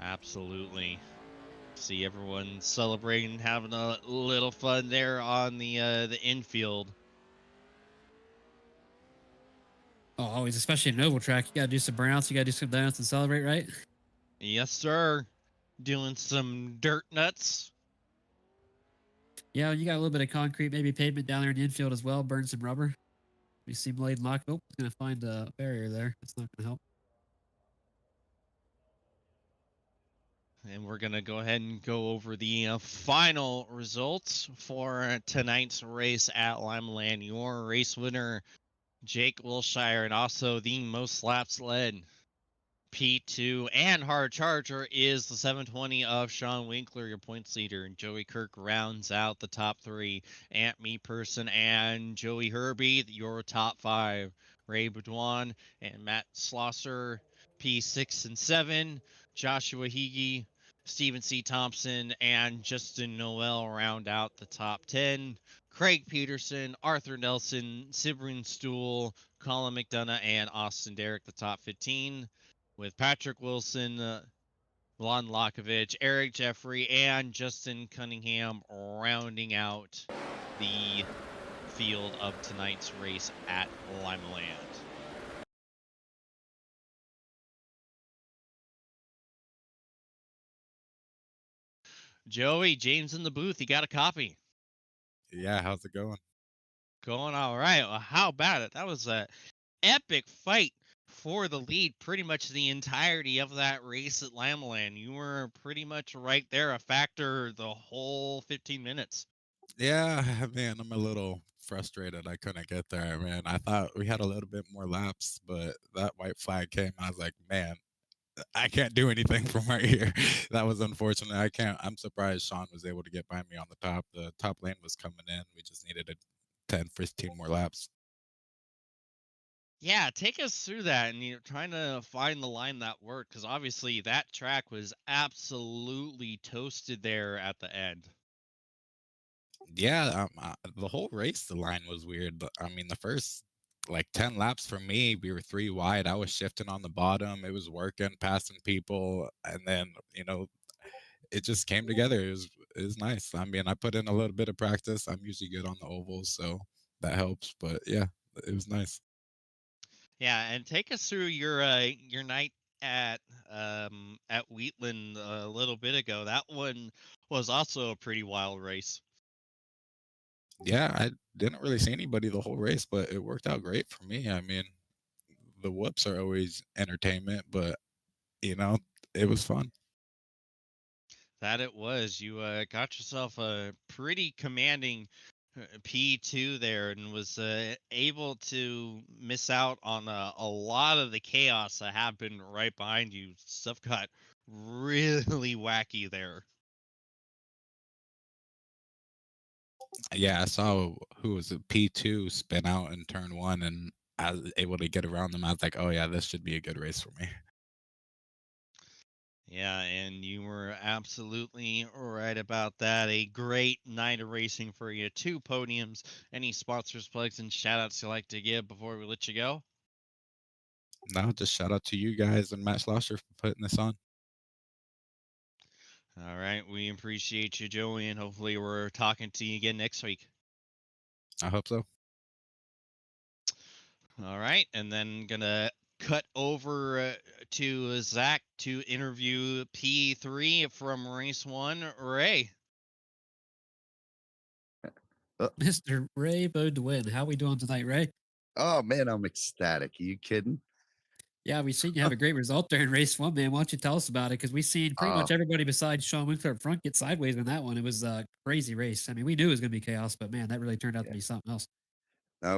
Speaker 2: Absolutely. See everyone celebrating, having a little fun there on the infield.
Speaker 3: Oh, always, especially in an oval track. You got to do some burnouts. You got to do some donuts and celebrate, right?
Speaker 2: Yes, sir. Doing some dirt nuts.
Speaker 3: Yeah, you got a little bit of concrete, maybe pavement down there in the infield as well. Burn some rubber. We see Blade and lock. Oh, it's going to find a barrier there. That's not going to help.
Speaker 2: And we're going to go ahead and go over the final results for tonight's race at LIMALAND. Your race winner, Jake Wilshire, and also the most laps led P2 and hard charger is the 720 of Sean Winkler, your points leader. And Joey Kirk rounds out the top 3. Ant Me Person and Joey Herbie, your top 5. Ray Boudouin and Matt Slosser, P6 and 7. Joshua Higgy, Stephen C. Thompson, and Justin Noel round out the top 10. Craig Peterson, Arthur Nelson, Sibrin Stool, Colin McDonough, and Austin Derrick, the top 15. With Patrick Wilson, Milan Lakovic, Eric Jeffrey, and Justin Cunningham rounding out the field of tonight's race at LIMALAND. Joey, James in the booth. You got a copy?
Speaker 10: Yeah, how's it going?
Speaker 2: Going all right. Well, how about it? That was a epic fight for the lead pretty much the entirety of that race at LIMALAND. You were pretty much right there, a factor the whole 15 minutes.
Speaker 10: Yeah, man, I'm a little frustrated I couldn't get there, man. I thought we had a little bit more laps, but that white flag came. I was like, man, I can't do anything from right here. That was unfortunate. I'm surprised Sean was able to get by me on the top. The top lane was coming in. We just needed a 10, 15 more laps.
Speaker 2: Yeah, take us through that and trying to find the line that worked because obviously that track was absolutely toasted there at the end.
Speaker 10: Yeah, the whole race, the line was weird. I mean, the first like 10 laps for me, we were 3 wide. I was shifting on the bottom. It was working, passing people, and then it just came together. It was nice. I mean, I put in a little bit of practice. I'm usually good on the ovals, so that helps. But yeah, it was nice.
Speaker 2: Yeah, and take us through your night at Wheatland a little bit ago. That one was also a pretty wild race.
Speaker 10: Yeah, I didn't really see anybody the whole race, but it worked out great for me. I mean, the whoops are always entertainment, but it was fun.
Speaker 2: That it was. You got yourself a pretty commanding P2 there and was able to miss out on a lot of the chaos that happened right behind you. Stuff got really wacky there.
Speaker 10: Yeah, I saw who was a P2 spin out in turn 1, and I was able to get around them. I was like, oh yeah, this should be a good race for me.
Speaker 2: Yeah, and you were absolutely right about that. A great night of racing for you. 2 podiums. Any sponsors, plugs, and shout outs you like to give before we let you go?
Speaker 10: No, just shout out to you guys and Matt Schlosser for putting this on.
Speaker 2: All right, we appreciate you, Joey, and hopefully we're talking to you again next week.
Speaker 10: I hope so.
Speaker 2: All right, and then gonna cut over to Zach to interview P3 from race 1, Ray.
Speaker 3: Mr. Ray Baudouin, how we doing tonight, Ray?
Speaker 11: Oh man, I'm ecstatic. Are you kidding?
Speaker 3: Yeah, we've seen you have a great result there in race 1, man. Why don't you tell us about it? Because we've seen pretty much everybody besides Sean Winkler up front get sideways in that one. It was a crazy race. I mean, we knew it was going to be chaos, but man, that really turned out to be something else.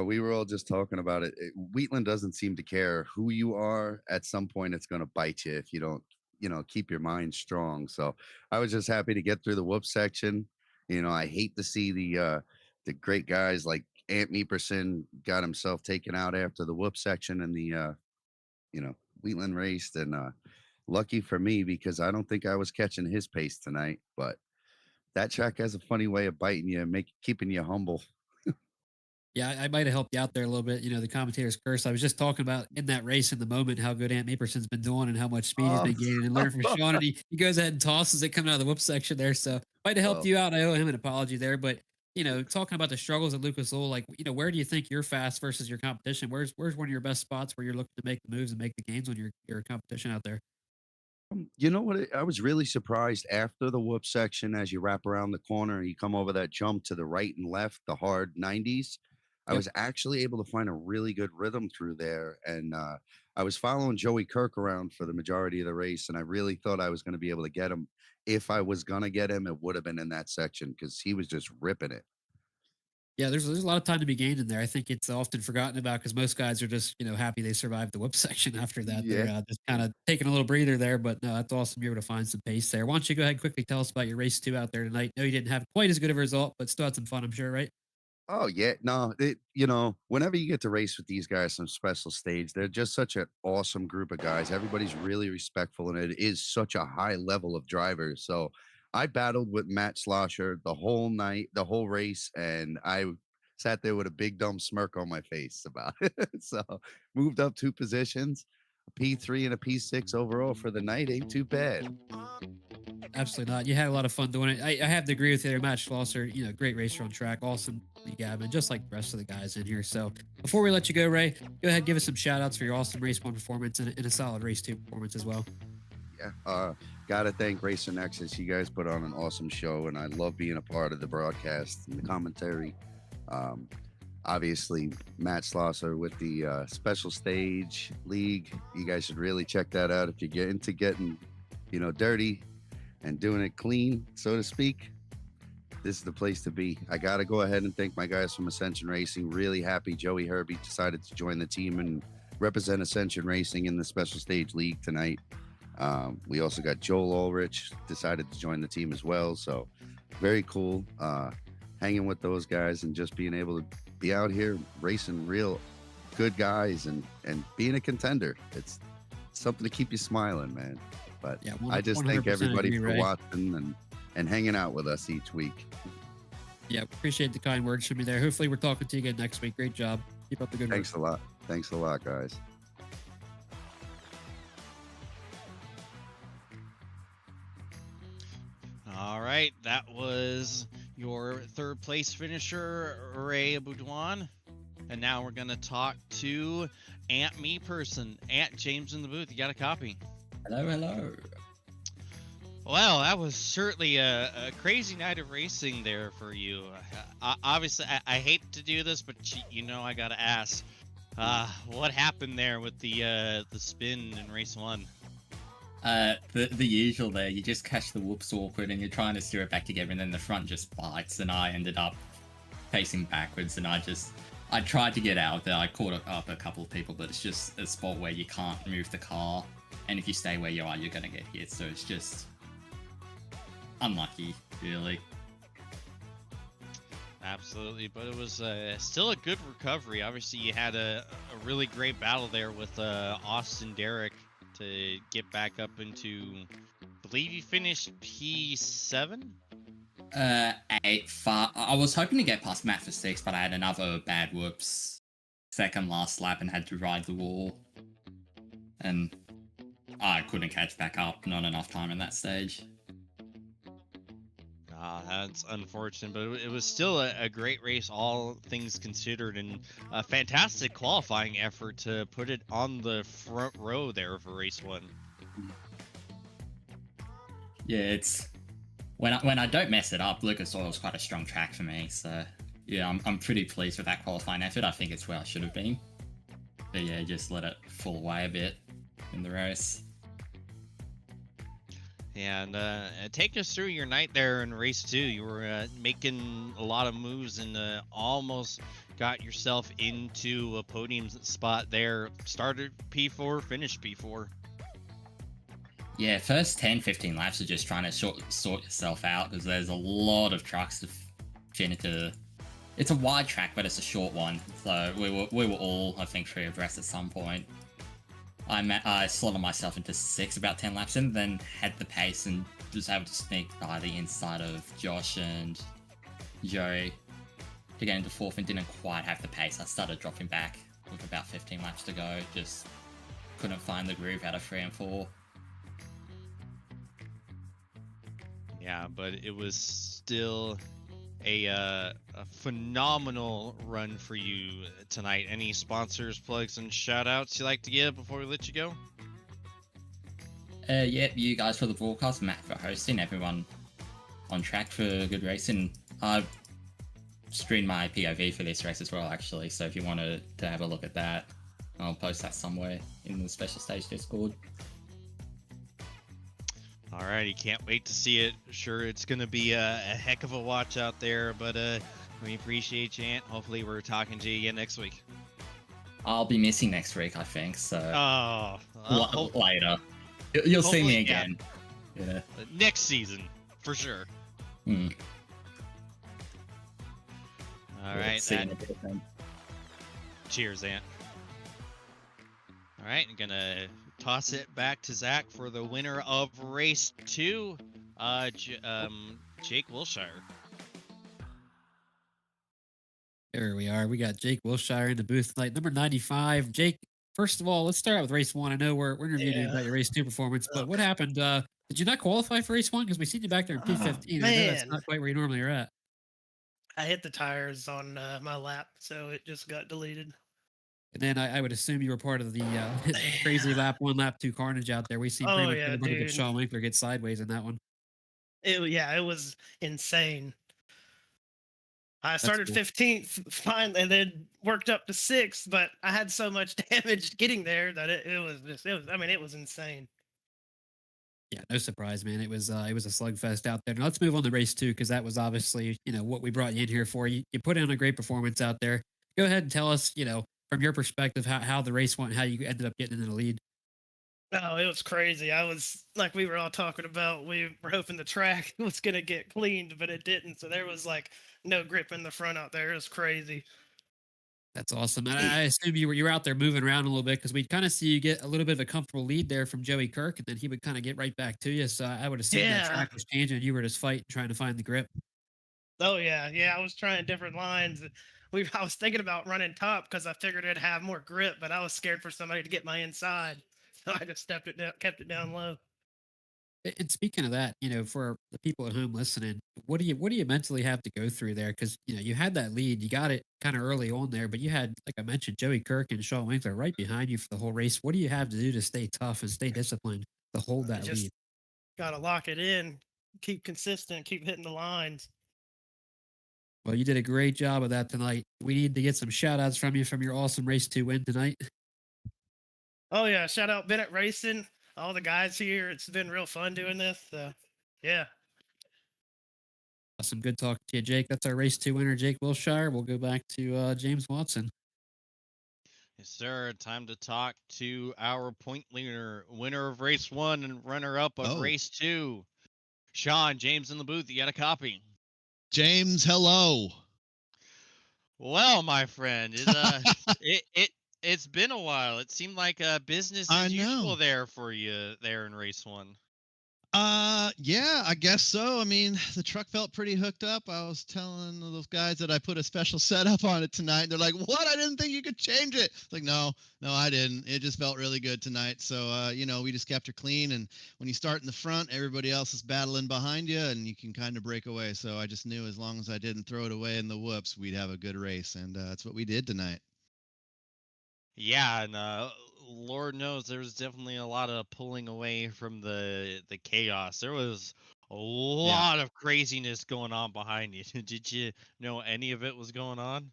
Speaker 11: We were all just talking about it. Wheatland doesn't seem to care who you are. At some point, it's going to bite you if you don't, keep your mind strong. So I was just happy to get through the whoop section. I hate to see the great guys like Ant Meeperson got himself taken out after the whoop section and the Wheatland raced, and lucky for me because I don't think I was catching his pace tonight. But that track has a funny way of biting you and keeping you humble.
Speaker 3: Yeah, I might have helped you out there a little bit. The commentator's curse. I was just talking about in that race in the moment how good Ant Maperson's been doing and how much speed he's been gaining and learning from Sean. And he goes ahead and tosses it coming out of the whoop section there. So might have helped you out. I owe him an apology there. But talking about the struggles at Lucas Oil, like where do you think you're fast versus your competition? Where's one of your best spots where you're looking to make the moves and make the gains on your competition out there?
Speaker 11: You know what? I was really surprised after the whoop section as you wrap around the corner and you come over that jump to the right and left, the hard 90s. I was actually able to find a really good rhythm through there. And I was following Joey Kirk around for the majority of the race. And I really thought I was going to be able to get him. If I was going to get him, it would have been in that section because he was just ripping it.
Speaker 3: Yeah, there's a lot of time to be gained in there. I think it's often forgotten about because most guys are just happy they survived the whoop section after that.
Speaker 11: Yeah.
Speaker 3: They're just kind of taking a little breather there, but no, that's awesome. You're able to find some pace there. Why don't you go ahead and quickly tell us about your race 2 out there tonight? No, you didn't have quite as good of a result, but still had some fun, I'm sure, right?
Speaker 11: Oh yeah, no, whenever you get to race with these guys on special stage, they're just such an awesome group of guys. Everybody's really respectful, and it is such a high level of drivers. So I battled with Matt Slosher the whole night, the whole race, and I sat there with a big dumb smirk on my face about it. So moved up 2 positions, a P3 and a P6 overall for the night. Ain't too bad.
Speaker 3: Absolutely not. You had a lot of fun doing it. I have to agree with you there, Matt Schlosser. Great racer on track. Awesome, Gavin, just like the rest of the guys in here. So before we let you go, Ray, go ahead, give us some shout outs for your awesome race 1 performance and a solid race 2 performance as well.
Speaker 11: Yeah. Gotta thank Racer Nexus. You guys put on an awesome show, and I love being a part of the broadcast and the commentary. Um, Obviously, Matt Slosser with the Special Stage League. You guys should really check that out if you get into getting, dirty and doing it clean, so to speak. This is the place to be. I got to go ahead and thank my guys from Ascension Racing. Really happy Joey Herbie decided to join the team and represent Ascension Racing in the Special Stage League tonight. We also got Joel Ulrich decided to join the team as well. So very cool hanging with those guys and just being able to be out here racing real good guys and being a contender. It's something to keep you smiling, man. But
Speaker 3: Yeah,
Speaker 11: I just thank
Speaker 3: 100%
Speaker 11: everybody
Speaker 3: agree,
Speaker 11: for
Speaker 3: Ray.
Speaker 11: watching and hanging out with us each week.
Speaker 3: Yeah, appreciate the kind words from you there. Hopefully, we're talking to you again next week. Great job. Keep up the good work.
Speaker 11: Thanks a lot. Thanks a lot, guys.
Speaker 2: All right, that was your third place finisher, Ray Boudouin. And now we're going to talk to Ant Me Person. Ant James in the booth. You got a copy?
Speaker 12: Hello.
Speaker 2: Well, that was certainly a crazy night of racing there for you. Obviously, I hate to do this, but I got to ask. What happened there with the spin in race one?
Speaker 12: The usual there. You just catch the whoops awkward and you're trying to steer it back together and then the front just bites and I ended up facing backwards and I tried to get out there. I caught up a couple of people, but it's just a spot where you can't move the car and if you stay where you are, you're going to get hit. So it's just unlucky, really.
Speaker 2: Absolutely, but it was still a good recovery. Obviously, you had a really great battle there with Austin Derrick to get back up into, I believe you finished P7?
Speaker 12: 8. I was hoping to get past Matt for 6, but I had another bad whoops second last lap and had to ride the wall. And I couldn't catch back up, not enough time in that stage.
Speaker 2: That's unfortunate, but it was still a great race, all things considered, and a fantastic qualifying effort to put it on the front row there for race one.
Speaker 12: Yeah, it's when I don't mess it up, Lucas Oil is quite a strong track for me. So yeah, I'm pretty pleased with that qualifying effort. I think it's where I should have been. But yeah, just let it fall away a bit in the race.
Speaker 2: And take us through your night there in race two. You were making a lot of moves and almost got yourself into a podium spot there. Started P4, finished P4.
Speaker 12: Yeah, first 10-15 laps are just trying to sort yourself out because there's a lot of trucks to fit into. It's a wide track, but it's a short one. So we were all, I think, 3 abreast at some point. I slotted myself into 6 about 10 laps in, then had the pace and was able to sneak by the inside of Josh and Joey to get into 4th and didn't quite have the pace. I started dropping back with about 15 laps to go, just couldn't find the groove out of 3 and 4.
Speaker 2: Yeah, but it was still a phenomenal run for you tonight. Any sponsors, plugs, and shout-outs you like to give before we let you go?
Speaker 12: Yep, you guys for the broadcast, Matt for hosting, everyone on track for good racing. I've streamed my POV for this race as well, actually, so if you wanted to have a look at that, I'll post that somewhere in the Special Stage Discord.
Speaker 2: Alrighty, can't wait to see it. Sure, it's going to be a heck of a watch out there, but we appreciate you, Ant. Hopefully we're talking to you again next week.
Speaker 12: I'll be missing next week, I think, so later. You'll see me again. Yeah.
Speaker 2: Next season, for sure. Alright, cheers, Ant. Alright, I'm going to toss it back to Zach for the winner of race 2, Jake Wilshire.
Speaker 3: There we are. We got Jake Wilshire in the booth tonight, number 95. Jake, first of all, let's start out with race 1. I know we're interviewing you about your race 2 performance, but what happened? Did you not qualify for race 1? Because we seen you back there in P15. I know that's not quite where you normally are at.
Speaker 13: I hit the tires on my lap, so it just got deleted.
Speaker 3: And then I would assume you were part of the crazy lap 1, lap 2 carnage out there. We seen pretty
Speaker 13: Oh
Speaker 3: much
Speaker 13: yeah,
Speaker 3: everybody but
Speaker 13: dude.
Speaker 3: Shawn Winkler get sideways in that one.
Speaker 13: It was insane. I
Speaker 3: That's
Speaker 13: started
Speaker 3: cool.
Speaker 13: 15th, fine, and then worked up to 6th, but I had so much damage getting there that it was just it was insane.
Speaker 3: Yeah, no surprise, man. It was a slugfest out there. Now let's move on to race 2 because that was obviously what we brought you in here for. You put in a great performance out there. Go ahead and tell us from your perspective how the race went, how you ended up getting in the lead.
Speaker 13: Oh, it was crazy. I was like, we were all talking about, we were hoping the track was going to get cleaned, but it didn't. So there was like no grip in the front out there. It was crazy.
Speaker 3: That's awesome. And I assume you were out there moving around a little bit because we'd kind of see you get a little bit of a comfortable lead there from Joey Kirk, and then he would kind of get right back to you. So I would assume that
Speaker 13: Yeah.
Speaker 3: track was changing. You were just fighting, trying to find the grip.
Speaker 13: Oh yeah. Yeah. I was trying different lines. I was thinking about running top because I figured it'd have more grip, but I was scared for somebody to get my inside. So I just stepped it down, kept it down low.
Speaker 3: And speaking of that, for the people at home listening, what do you mentally have to go through there? Because you had that lead, you got it kind of early on there, but you had, like I mentioned, Joey Kirk and Shawn Winkler right behind you for the whole race. What do you have to do to stay tough and stay disciplined to hold that
Speaker 13: Just
Speaker 3: lead?
Speaker 13: gotta lock it in, keep consistent, keep hitting the lines.
Speaker 3: Well, you did a great job of that tonight. We need to get some shout outs from you from your awesome race 2 win tonight.
Speaker 13: Oh yeah, shout out Bennett Racing, all the guys here. It's been real fun doing this. Yeah.
Speaker 3: Awesome. Good talking to you, Jake. That's our race 2 winner, Jake Wilshire. We'll go back to James Watson.
Speaker 2: Yes, sir. Time to talk to our point leader, winner of race 1 and runner up of race 2. Sean, James in the booth. You got a copy.
Speaker 14: James, hello.
Speaker 2: Well, my friend, it's been a while. It seemed like business as usual there for you there in race 1.
Speaker 14: Yeah, I guess so. I mean, the truck felt pretty hooked up. I was telling those guys that I put a special setup on it tonight. They're like, "What? I didn't think you could change it." It's like, no, I didn't. It just felt really good tonight. So, we just kept her clean. And when you start in the front, everybody else is battling behind you, and you can kind of break away. So I just knew as long as I didn't throw it away in the whoops, we'd have a good race, and that's what we did tonight.
Speaker 2: Yeah, and Lord knows there was definitely a lot of pulling away from the chaos. There was a lot of craziness going on behind you. Did you know any of it was going on?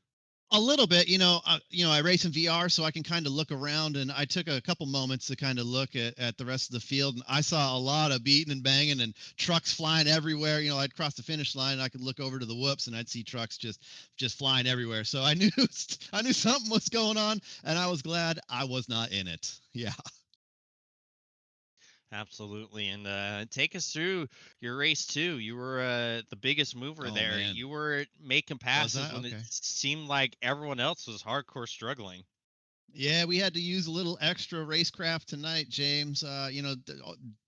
Speaker 14: A little bit, I race in VR, so I can kind of look around, and I took a couple moments to kind of look at the rest of the field, and I saw a lot of beating and banging and trucks flying everywhere. I'd cross the finish line, and I could look over to the whoops, and I'd see trucks just flying everywhere. So I knew something was going on, and I was glad I was not in it. Yeah.
Speaker 2: Absolutely. And take us through your race 2. You were the biggest mover there.
Speaker 14: Man.
Speaker 2: You were making passes when
Speaker 14: Okay.
Speaker 2: it seemed like everyone else was hardcore struggling.
Speaker 14: Yeah, we had to use a little extra racecraft tonight, James.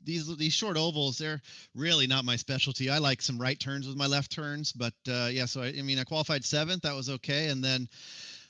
Speaker 14: These short ovals, they're really not my specialty. I like some right turns with my left turns, but so I qualified 7th. That was okay, and then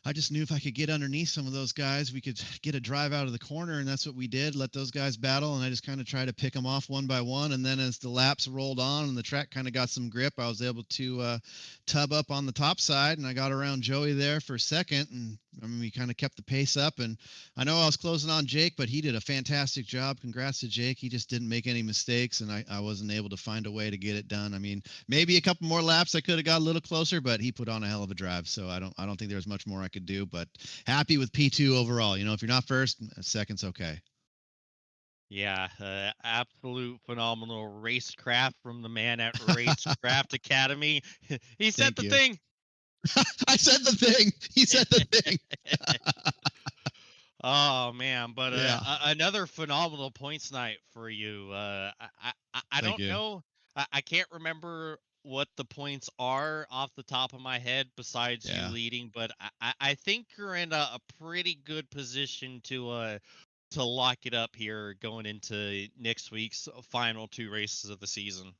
Speaker 14: I just knew if I could get underneath some of those guys, we could get a drive out of the corner, and that's what we did. Let those guys battle, and I just kind of tried to pick them off one by one. And then as the laps rolled on and the track kind of got some grip, I was able to tub up on the top side, and I got around Joey there for second, and we kind of kept the pace up. And I know I was closing on Jake, but he did a fantastic job. Congrats to Jake. He just didn't make any mistakes, and I wasn't able to find a way to get it done. I mean, maybe a couple more laps I could have got a little closer, but he put on a hell of a drive, so I don't think there's much more I could do. But happy with P2 overall. If you're not first, second's okay.
Speaker 2: Yeah, absolute phenomenal racecraft from the man at Racecraft Academy. He said the thing.
Speaker 14: I said the thing. He said the thing.
Speaker 2: Oh man, but another phenomenal points night for you. I don't know. I can't remember what the points are off the top of my head besides you leading, but I think you're in a pretty good position to lock it up here going into next week's final 2 races of the season.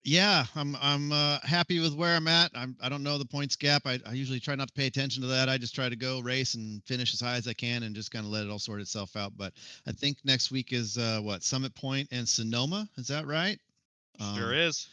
Speaker 14: Yeah, I'm happy with where I'm at. I don't know the points gap. I usually try not to pay attention to that. I just try to go race and finish as high as I can and just kind of let it all sort itself out. But I think next week is Summit Point and Sonoma. Is that right?
Speaker 2: Sure is.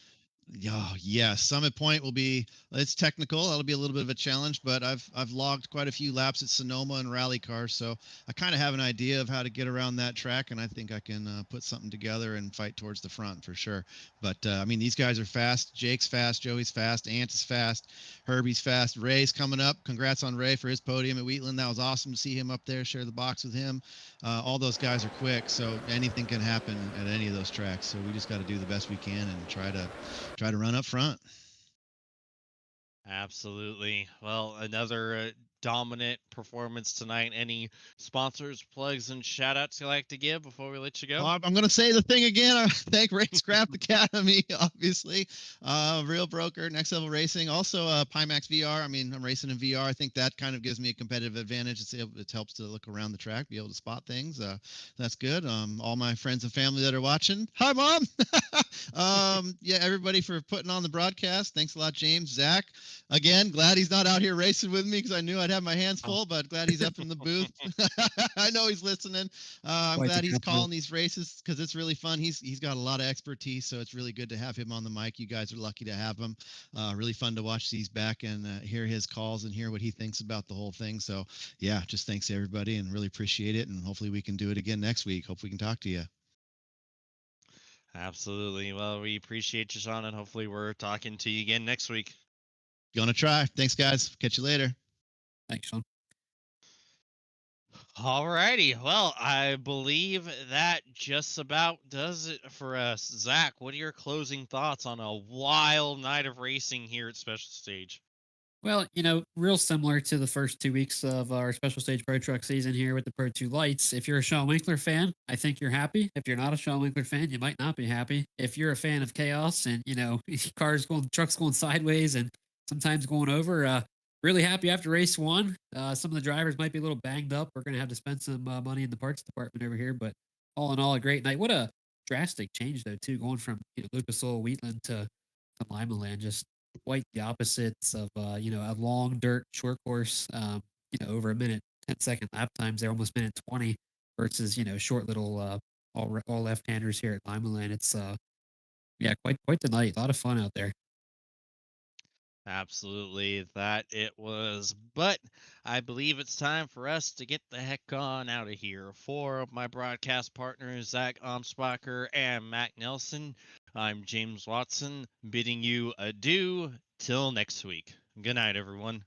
Speaker 14: Yeah. Summit Point will be, it's technical. That'll be a little bit of a challenge, but I've logged quite a few laps at Sonoma and rally cars, so I kind of have an idea of how to get around that track, and I think I can put something together and fight towards the front for sure. But I mean, these guys are fast. Jake's fast. Joey's fast. Ant is fast. Herbie's fast. Ray's coming up. Congrats on Ray for his podium at Wheatland. That was awesome to see him up there, share the box with him. All those guys are quick, so anything can happen at any of those tracks. So we just got to do the best we can and try to run up front.
Speaker 2: Absolutely. Well, another dominant performance tonight. Any sponsors, plugs, and shout outs you like to give before we let you go?
Speaker 14: I'm going to say the thing again. I thank Racecraft Academy, obviously. Real Broker, Next Level Racing. Also, Pimax VR. I mean, I'm racing in VR. I think that kind of gives me a competitive advantage. It helps to look around the track, be able to spot things. That's good. All my friends and family that are watching. Hi, Mom. Yeah, everybody for putting on the broadcast. Thanks a lot, James. Zach. Again, glad he's not out here racing with me because I knew I'd have my hands full, but glad he's up in the booth. I know he's listening. I'm
Speaker 3: Quite the
Speaker 14: glad he's
Speaker 3: compliment.
Speaker 14: calling these races because it's really fun. He's got a lot of expertise, so it's really good to have him on the mic. You guys are lucky to have him. Really fun to watch these back and hear his calls and hear what he thinks about the whole thing. So yeah, just thanks to everybody and really appreciate it. And hopefully we can do it again next week. Hope we can talk to you.
Speaker 2: Absolutely. Well, we appreciate you, Sean, and hopefully we're talking to you again next week.
Speaker 14: Gonna try. Thanks, guys. Catch you later.
Speaker 3: Thanks, Sean.
Speaker 2: Alrighty. Well, I believe that just about does it for us. Zach, what are your closing thoughts on a wild night of racing here at Special Stage?
Speaker 3: Well, real similar to the first 2 weeks of our Special Stage Pro Truck season here with the Pro 2 Lights. If you're a Sean Winkler fan, I think you're happy. If you're not a Sean Winkler fan, you might not be happy. If you're a fan of chaos and, trucks going sideways and sometimes going over, really happy after race one. Some of the drivers might be a little banged up. We're going to have to spend some money in the parts department over here, but all in all, a great night. What a drastic change, though, too, going from Lucas Oil, Wheatland to LIMALAND. Just quite the opposites of a long dirt short course, over a minute 10-second lap times there, almost minute 20 versus short little all left-handers here at LIMALAND. It's yeah, quite the night. A lot of fun out there.
Speaker 2: Absolutely, that it was. But I believe it's time for us to get the heck on out of here. For my broadcast partners, Zach Amsbacher and Mac Nelson, I'm James Watson, bidding you adieu till next week. Good night, everyone.